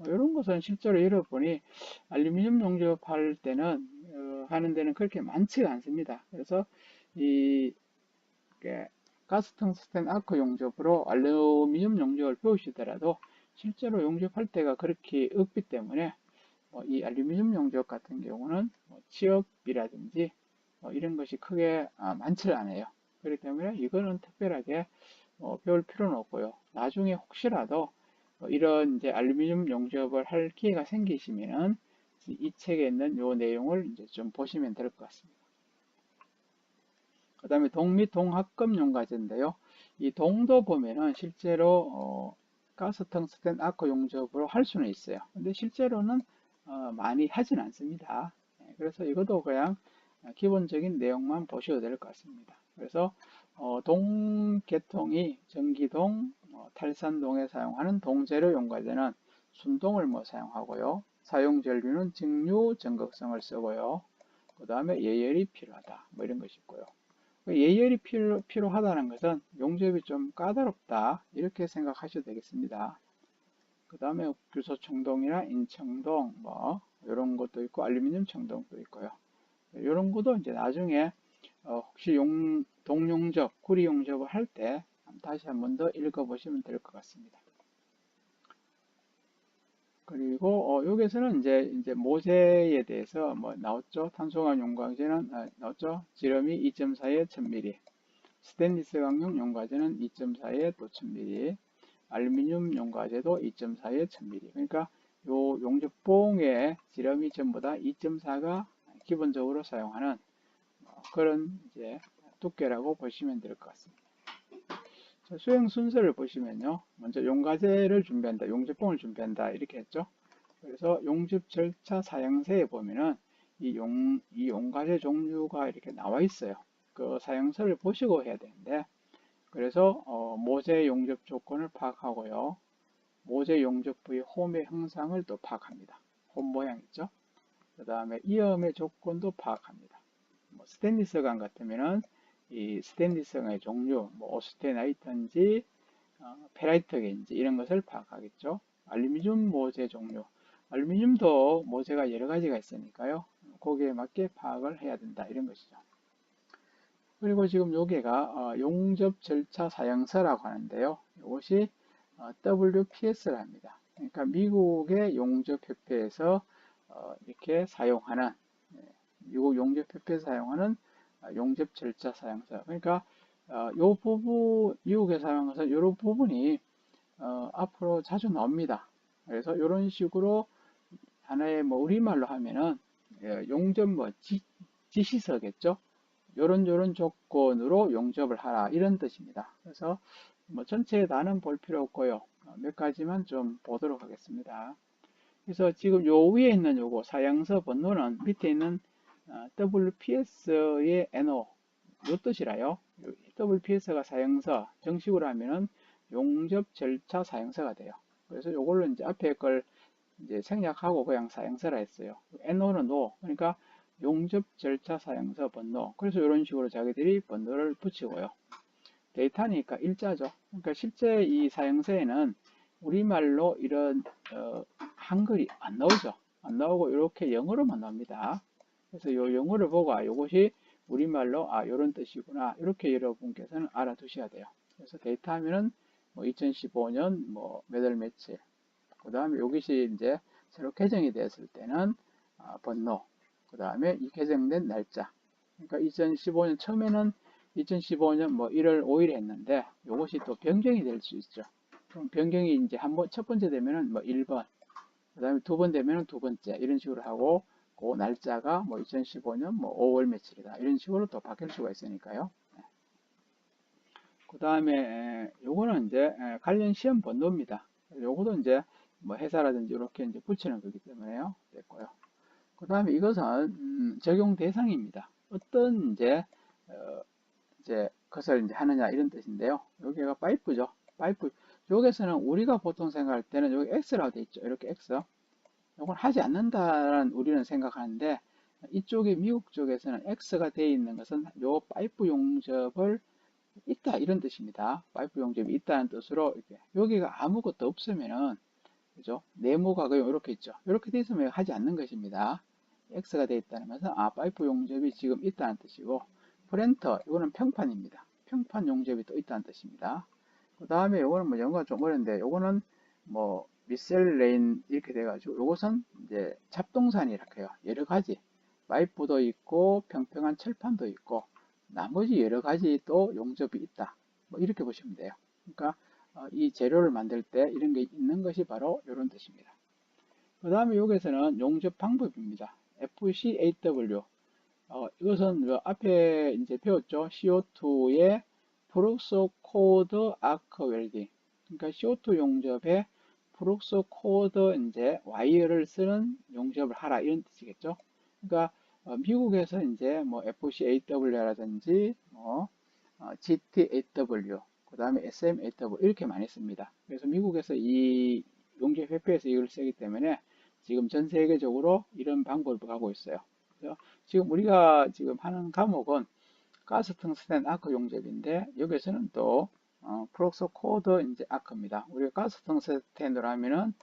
이런 것은 실제로 여러분이 알루미늄 용접할 때는 하는 데는 그렇게 많지가 않습니다. 그래서 이 가스 텅스텐 아크 용접으로 알루미늄 용접을 배우시더라도 실제로 용접할 때가 그렇게 없기 때문에 이 알루미늄 용접 같은 경우는 취업이라든지 이런 것이 크게 많지 않아요. 그렇기 때문에 이거는 특별하게 배울 필요는 없고요. 나중에 혹시라도 이런 이제 알루미늄 용접을 할 기회가 생기시면은 이 책에 있는 이 내용을 이제 좀 보시면 될 것 같습니다. 그 다음에 동 및 동합금 용과제인데요. 이 동도 보면은 실제로 가스 텅스텐 아크 용접으로 할 수는 있어요. 근데 실제로는 많이 하진 않습니다. 그래서 이것도 그냥 기본적인 내용만 보셔도 될 것 같습니다. 그래서 동계통이 전기동, 탈산동에 사용하는 동재료 용과제는 순동을 사용하고요. 사용 전류는 직류 전극성을 쓰고요. 그 다음에 예열이 필요하다. 이런 것이 있고요. 예열이 필요하다는 것은 용접이 좀 까다롭다. 이렇게 생각하셔도 되겠습니다. 그 다음에 규소청동이나 인청동, 이런 것도 있고, 알루미늄 청동도 있고요. 이런 것도 이제 나중에 혹시 동용접, 구리 용접을 할 때 다시 한 번 더 읽어보시면 될 것 같습니다. 그리고 여기서는 이제 모재에 대해서 나왔죠. 탄소광 용광제는 나왔죠. 지름이 2.4에 1000mm, 스테인리스 강용 용과제는 2.4에 또 1000mm, 알루미늄 용과제도 2.4에 1000mm. 그러니까 요 용접봉의 지름이 전부 다 2.4가 기본적으로 사용하는 그런 이제 두께라고 보시면 될 것 같습니다. 자, 수행 순서를 보시면요. 먼저 용과제를 준비한다, 용접봉을 준비한다 이렇게 했죠. 그래서 용접 절차 사양서에 보면은 이 용과제 종류가 이렇게 나와 있어요. 그 사양서를 보시고 해야 되는데, 그래서 모재 용접 조건을 파악하고요. 모재 용접 부위 홈의 형상을 또 파악합니다. 홈 모양 있죠. 그 다음에 이염의 조건도 파악합니다. 스테인리스관 같으면은 이 스테인리스관의 종류, 오스테나이트인지 페라이트인지 이런 것을 파악하겠죠. 알루미늄 모재 종류, 알루미늄도 모재가 여러 가지가 있으니까요. 거기에 맞게 파악을 해야 된다 이런 것이죠. 그리고 지금 여기가 용접 절차 사양서라고 하는데요. 이것이 WPS를 합니다. 그러니까 미국의 용접협회에서 이렇게 사용하는, 미국 용접협회에서 사용하는 용접 절차 사양서. 그러니까 요 부분, 미국에 사용해서 이런 부분이 앞으로 자주 나옵니다. 그래서 이런 식으로 하나의 우리말로 하면은 용접 지시서겠죠. 요런 조건으로 용접을 하라 이런 뜻입니다. 그래서 전체 다는 볼 필요 없고요. 몇 가지만 좀 보도록 하겠습니다. 그래서 지금 요 위에 있는 요거 사양서 번호는 밑에 있는 WPS의 NO 요 뜻이라요. WPS가 사양서 정식으로 하면은 용접 절차 사양서가 돼요. 그래서 요걸로 이제 앞에 걸 이제 생략하고 그냥 사양서라 했어요. NO는 NO, 그러니까 용접 절차 사양서 번호. 그래서 이런 식으로 자기들이 번호를 붙이고요. 데이터니까 일자죠. 그러니까 실제 이 사양서에는 우리말로 이런 한글이 안 나오죠. 안 나오고 이렇게 영어로만 나옵니다. 그래서 이 영어를 보고 이것이 우리말로 이런 뜻이구나. 이렇게 여러분께서는 알아두셔야 돼요. 그래서 데이터 하면은 2015년 몇 월 며칠. 그 다음에 이것이 이제 새로 개정이 되었을 때는 번호. 그 다음에 이 개정된 날짜. 그러니까 2015년 처음에는 2015년 1월 5일 했는데 이것이 또 변경이 될 수 있죠. 그럼 변경이 이제 첫 번째 되면은 1번, 그 다음에 두 번 되면은 두 번째 이런 식으로 하고 그 날짜가 뭐 2015년 뭐 5월 며칠이다. 이런 식으로 또 바뀔 수가 있으니까요. 그 다음에 요거는 이제 관련 시험 번호입니다. 요것도 이제 뭐 회사라든지 이렇게 이제 붙이는 거기 때문에요. 됐고요. 그 다음에 이것은 적용 대상입니다. 어떤 어, 이제 것을 이제 하느냐 이런 뜻인데요. 여기가 파이프죠. 파이프. 여기서는 우리가 보통 생각할 때는 여기 X라고 돼 있죠. 이렇게 X. 이걸 하지 않는다라는 우리는 생각하는데 이쪽에 미국 쪽에서는 X가 되어 있는 것은 요 파이프 용접을 있다 이런 뜻입니다. 파이프 용접이 있다는 뜻으로 이렇게 여기가 아무것도 없으면은 그죠? 네모가 그냥 이렇게 있죠. 이렇게 돼 있으면 하지 않는 것입니다. X가 되어 있다는 것은 파이프 용접이 지금 있다는 뜻이고 프렌터 이거는 평판입니다. 평판 용접이 또 있다는 뜻입니다. 그 다음에 요거는 뭐 영어가 좀 어려운데 요거는 뭐 미셀레인 이렇게 돼가지고 요것은 이제 잡동사니 이렇게 해요. 여러 가지 파이프도 있고 평평한 철판도 있고 나머지 여러 가지 또 용접이 있다. 뭐 이렇게 보시면 돼요. 그러니까 이 재료를 만들 때 이런 게 있는 것이 바로 이런 뜻입니다. 그 다음에 여기서는 용접 방법입니다. FCAW. 이것은 그 앞에 이제 배웠죠. CO2의 프룩소 코드 아크 웰딩. 그러니까 CO2 용접에 프룩소 코드 이제 와이어를 쓰는 용접을 하라 이런 뜻이겠죠. 그러니까 미국에서 이제 뭐 FCAW라든지 뭐 GTAW, 그 다음에 SMAW 이렇게 많이 씁니다. 그래서 미국에서 이 용접협회에서 이걸 쓰기 때문에 지금 전 세계적으로 이런 방법을 가고 있어요. 그래서 지금 우리가 지금 하는 과목은 가스 텅스텐 아크 용접인데 여기서는 또 프록소 코드 이제 아크입니다. 우리가 가스 텅스텐으로 하면은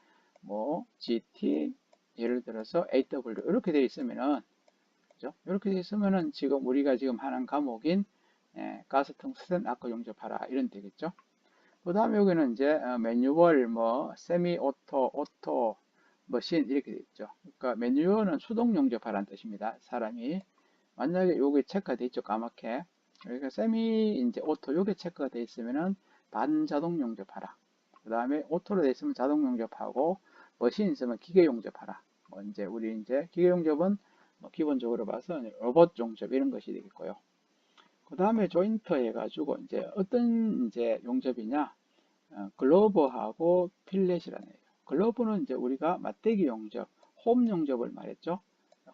뭐 GT 예를 들어서 AW 이렇게 되어 있으면은 그죠? 이렇게 되어 있으면은 지금 우리가 지금 하는 과목인 가스 텅스텐 아크 용접하라 이런 되겠죠. 그 다음에 여기는 이제 매뉴얼 뭐 세미 오토 오토 머신 이렇게 되어 있죠. 그러니까 매뉴얼은 수동 용접하라는 뜻입니다. 사람이 만약에 요게 체크가 돼 있죠. 까맣게. 그러니까 세미 이제 오토 요게 체크가 돼 있으면은 반자동 용접하라. 그 다음에 오토로 돼 있으면 자동 용접하고 머신 있으면 기계 용접하라. 뭐 이제 우리 이제 기계 용접은 뭐 기본적으로 봐서 로봇 용접 이런 것이 되겠고요. 그 다음에 조인터 해가지고 이제 어떤 이제 용접이냐 글로브하고 필렛이라는 거예요. 글로브는 이제 우리가 맞대기 용접, 홈 용접을 말했죠.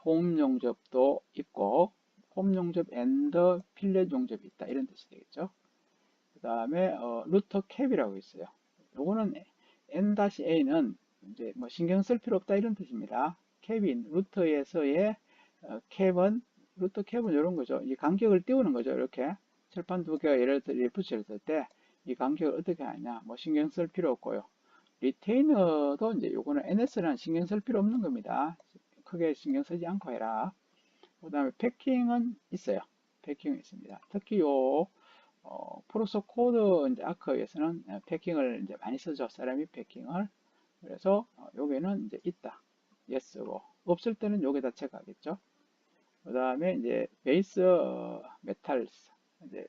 홈 용접도 있고 홈 용접 앤더 필렛 용접이 있다 이런 뜻이 되겠죠. 그 다음에 루터 캡이라고 있어요. 요거는 N-A는 이제 뭐 신경 쓸 필요 없다 이런 뜻입니다. 캡인 루터에서의 캡은 루터 캡은 이런 거죠. 이 간격을 띄우는 거죠. 이렇게 철판 두 개가 예를 들어 붙였을 때 이 간격을 어떻게 하냐 뭐 신경 쓸 필요 없고요. 리테이너도 이제 요거는 NS는 신경 쓸 필요 없는 겁니다. 크게 신경 쓰지 않고 해라. 그 다음에 패킹은 있어요. 패킹은 있습니다. 특히 요 프로소 코드 이제 아크에서는 패킹을 이제 많이 쓰죠. 세라믹 패킹을. 그래서 여기는 이제 있다. 예스고 없을 때는 여기다 체크하겠죠. 그 다음에 이제 베이스 메탈스 이제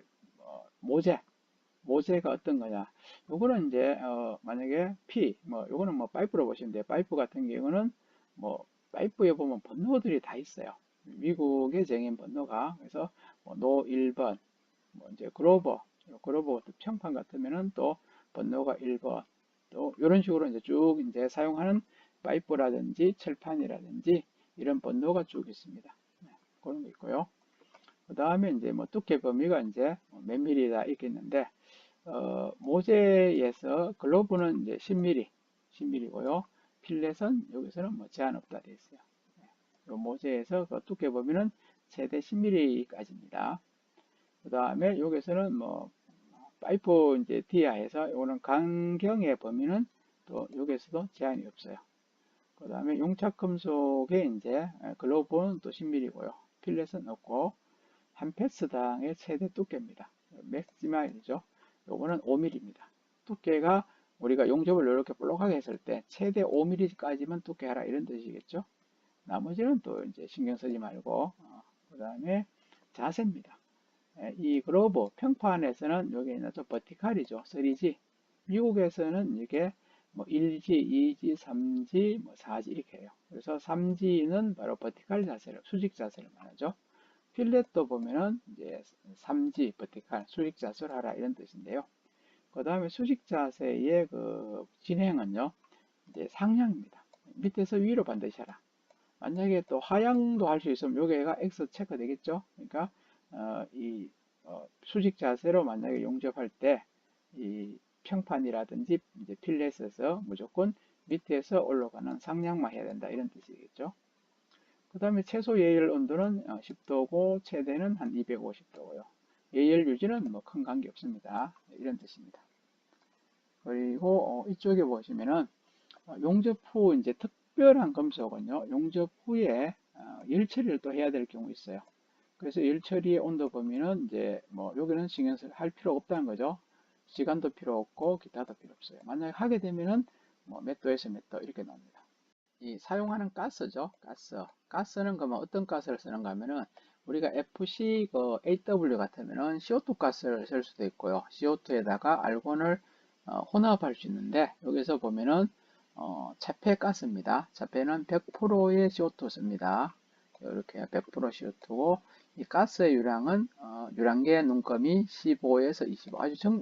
모재가 어떤 거냐. 요거는 이제 만약에 P 뭐 요거는 뭐 파이프로 보시면 돼요. 파이프 같은 경우는 뭐 파이프에 보면 번호들이 다 있어요. 미국의 정인 번호가 그래서 뭐노 1번 뭐 이제 그로버 평판 같으면은 또 번호가 1번 또 이런 식으로 이제 쭉 이제 사용하는 파이프라든지 철판이라든지 이런 번호가 쭉 있습니다. 네, 그런 거 있고요. 그 다음에 이제 뭐 두께 범위가 이제 몇 밀리다 이렇게 있는데 모재에서 글로브는 이제 10mm고요. 필렛은 여기서는 뭐 제한 없다 되어 있어요. 네, 모재에서 그 두께 범위는 최대 10mm까지입니다. 그 다음에 여기서는 뭐 파이프 이제 디아에서 이거는 강경의 범위는 또 여기서도 제한이 없어요. 그 다음에 용착 금속의 이제 글로브는 또 10mm고요. 필렛은 없고 한 패스당의 최대 두께입니다. 맥시마이죠. 요거는 5mm입니다. 두께가 우리가 용접을 이렇게 볼록하게 했을 때 최대 5mm까지만 두께 하라 이런 뜻이겠죠. 나머지는 또 이제 신경 쓰지 말고 그 다음에 자세입니다. 이 글로브 평판에서는 여기 있는 또 버티칼이죠. 3G. 미국에서는 이게 뭐 1G, 2G, 3G, 뭐 4G 이렇게 해요. 그래서 3G는 바로 버티칼 자세를, 수직 자세를 말하죠. 필렛도 보면은 이제 3G, 버티칼, 수직 자세를 하라 이런 뜻인데요. 그 다음에 수직 자세의 그 진행은요, 이제 상향입니다. 밑에서 위로 반드시 하라. 만약에 또 하향도 할 수 있으면 여기가 X 체크 되겠죠. 그러니까 이 수직 자세로 만약에 용접할 때 이 평판이라든지 이제 필렛에서 무조건 밑에서 올라가는 상향만 해야 된다 이런 뜻이겠죠. 그 다음에 최소 예열 온도는 10도고 최대는 한 250도고요. 예열 유지는 뭐 큰 관계 없습니다. 이런 뜻입니다. 그리고 이쪽에 보시면은 용접 후 이제 특별한 금속은요, 용접 후에 열 처리를 또 해야 될 경우 있어요. 그래서 열 처리의 온도 범위는 이제 뭐 여기는 신경 할 필요 없다는 거죠. 시간도 필요 없고 기타도 필요 없어요. 만약에 하게 되면은 뭐 몇 도에서 몇 도 이렇게 나옵니다. 이 사용하는 가스죠. 가스는 그러면 어떤 가스를 쓰는가 하면은 우리가 FC 그 AW 같으면은 CO2 가스를 쓸 수도 있고요. CO2에다가 알곤을 혼합할 수 있는데 여기서 보면은 차폐 가스입니다. 차폐는 100%의 CO2 씁니다. 이렇게 100% CO2고 이 가스의 유량은 유량계 눈금이 15에서 25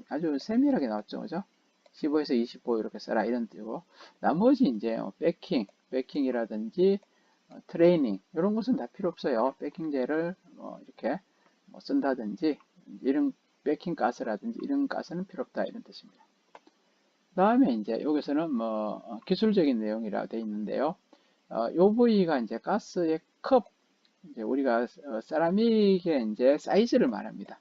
아주 세밀하게 나왔죠, 그죠? 15에서 25 이렇게 써라 이런 뜻이고 나머지 이제 베킹이라든지 트레이닝 이런 것은 다 필요 없어요. 베킹제를 이렇게 쓴다든지 이런 베킹 가스라든지 이런 가스는 필요 없다 이런 뜻입니다. 다음에 이제 여기서는 뭐 기술적인 내용이라 되어 있는데요. 요 부위가 이제 가스의 컵, 이제 우리가 세라믹의 이제 사이즈를 말합니다.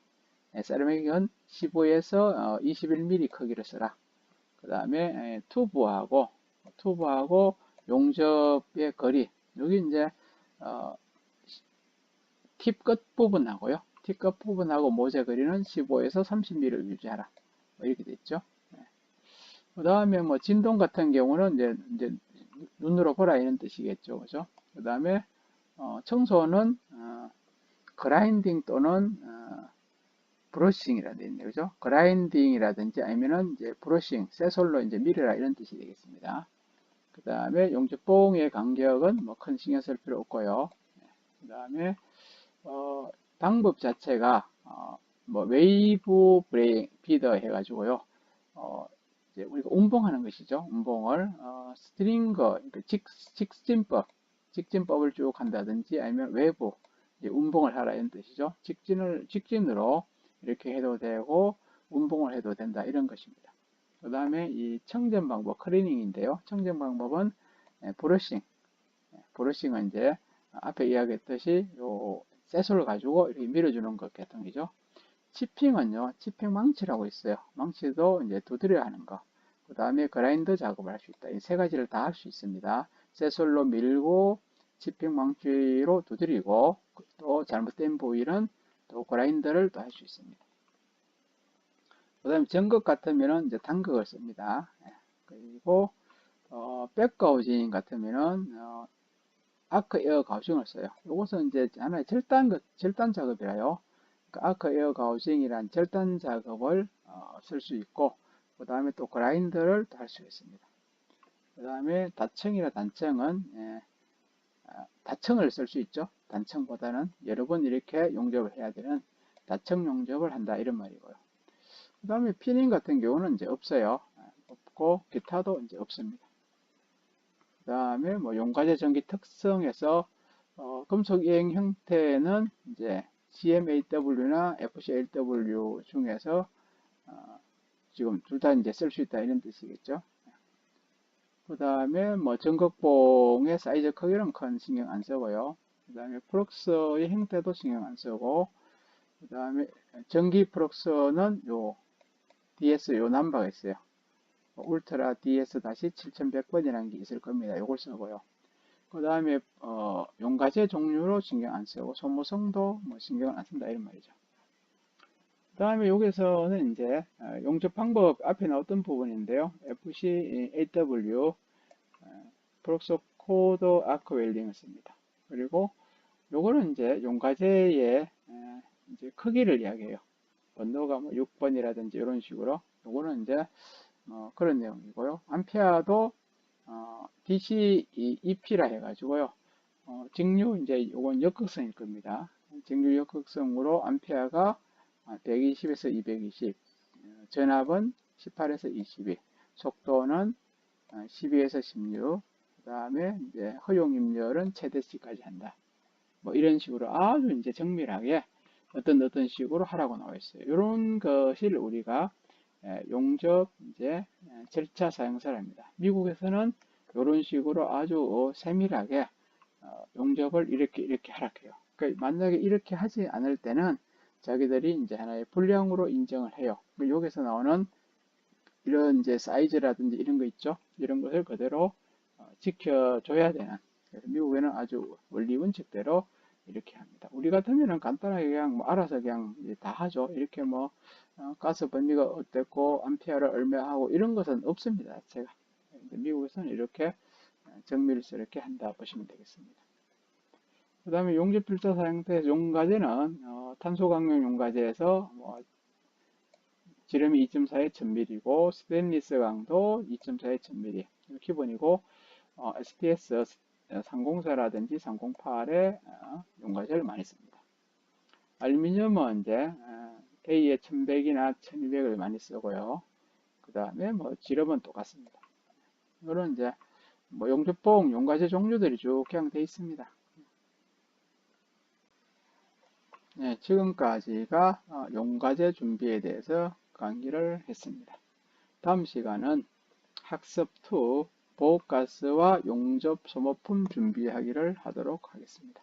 세라믹은 15에서 21mm 크기를 써라. 그 다음에 튜브하고 용접의 거리, 여기 이제 팁 끝 부분하고요. 팁 끝 부분하고 모재 거리는 15에서 30mm를 유지하라. 뭐 이렇게 됐죠. 그 다음에 뭐 진동 같은 경우는 이제 눈으로 보라 이런 뜻이겠죠. 그죠? 그 다음에 청소는 그라인딩 또는 브러싱이라 되어 있네요. 그죠? 그라인딩이라든지 아니면은 이제 브러싱, 새솔로 이제 밀으라 이런 뜻이 되겠습니다. 그 다음에 용접봉의 간격은 뭐 큰 신경 쓸 필요 없고요. 그 다음에 방법 자체가 뭐 웨이브 브레이크 피더 해가지고요. 이제 우리가 운봉하는 것이죠. 운봉을 스트링거, 그러니까 직진법을 쭉 한다든지 아니면 외부 운봉을 하라 이런 뜻이죠. 직진으로 이렇게 해도 되고 운봉을 해도 된다 이런 것입니다. 그 다음에 이 청전 방법, 클리닝인데요. 청전 방법은 브러싱은 이제 앞에 이야기했듯이 요 셋을 가지고 이렇게 밀어주는 것 같은 거죠. 치핑은요, 치핑 망치라고 있어요. 망치도 이제 두드려 하는 거. 그 다음에 그라인더 작업을 할 수 있다. 이 세 가지를 다 할 수 있습니다. 셋솔로 밀고, 치핑 망치로 두드리고, 또 잘못된 부위는 또 그라인더를 또 할 수 있습니다. 그 다음에 전극 같으면은 이제 단극을 씁니다. 그리고, 백가우징 같으면은, 아크 에어 가우징을 써요. 이것은 이제 하나의 절단 작업이라요. 아크 에어 가우징이란 절단 작업을 쓸 수 있고, 그 다음에 또 그라인더를 할 수 있습니다. 그 다음에 다층이나 단층은 다층을 쓸 수 있죠. 단층보다는 여러 번 이렇게 용접을 해야 되는 다층 용접을 한다 이런 말이고요. 그 다음에 피닝 같은 경우는 이제 없어요. 없고 기타도 이제 없습니다. 그 다음에 뭐 용과제 전기 특성에서 금속 이행 형태는 이제 GMAW나 FCLW 중에서 지금 둘 다 이제 쓸 수 있다 이런 뜻이겠죠. 그 다음에 뭐 전극봉의 사이즈 크기는 큰 신경 안 쓰고요. 그 다음에 플럭스의 형태도 신경 안 쓰고, 그 다음에 전기 플럭스는 요 DS 요 넘버가 있어요. 울트라 DS-7100번이라는 게 있을 겁니다. 요걸 쓰고요. 그 다음에 용가제 종류로 신경 안 쓰고 소모성도 뭐 신경을 안 쓴다 이런 말이죠. 그 다음에 여기서는 이제 용접 방법 앞에 나왔던 부분인데요. FCAW 프록소 코드 아크 웰딩을 씁니다. 그리고 요거는 이제 용가제의 이제 크기를 이야기해요. 번호가 뭐 6번이라든지 이런 식으로 요거는 이제 그런 내용이고요. 암페아도 DCEP라 해가지고요. 직류 이제 이건 역극성일 겁니다. 직류 역극성으로 암페아가 120에서 220, 전압은 18에서 22, 속도는 12에서 16, 그 다음에 이제 허용 임열은 최대 C까지 한다. 뭐 이런 식으로 아주 이제 정밀하게 어떤 식으로 하라고 나와 있어요. 이런 것을 우리가 용접 이제 절차 사용서랍니다. 미국에서는 이런 식으로 아주 세밀하게 용접을 이렇게 하라 해요. 그러니까 만약에 이렇게 하지 않을 때는 자기들이 이제 하나의 불량으로 인정을 해요. 여기서 나오는 이런 이제 사이즈라든지 이런 거 있죠. 이런 것을 그대로 지켜줘야 되는. 그래서 미국에는 아주 원리 원칙대로 이렇게 합니다. 우리 같으면은 간단하게 그냥 뭐 알아서 그냥 다 하죠. 이렇게 뭐 가스 범위가 어땠고 암페어를 얼마 하고 이런 것은 없습니다. 제가 미국에서는 이렇게 정밀스럽게 한다 보시면 되겠습니다. 그 다음에 용접 필터 사용대 용가제는 탄소 강용 용가제에서 뭐 지름이 2.4에 1000mm이고 스테인리스 강도 2.4에 1000mm 기본이고 SPS 304라든지 308의 용가제를 많이 씁니다. 알루미늄은 이제 A에 1100이나 1200을 많이 쓰고요. 그 다음에 뭐 지름은 똑같습니다. 이런 이제 뭐 용접봉 용가제 종류들이 쭉 그냥 돼 있습니다. 네, 지금까지가 용가제 준비에 대해서 강의를 했습니다. 다음 시간은 학습 2 보호가스와 용접 소모품 준비하기를 하도록 하겠습니다.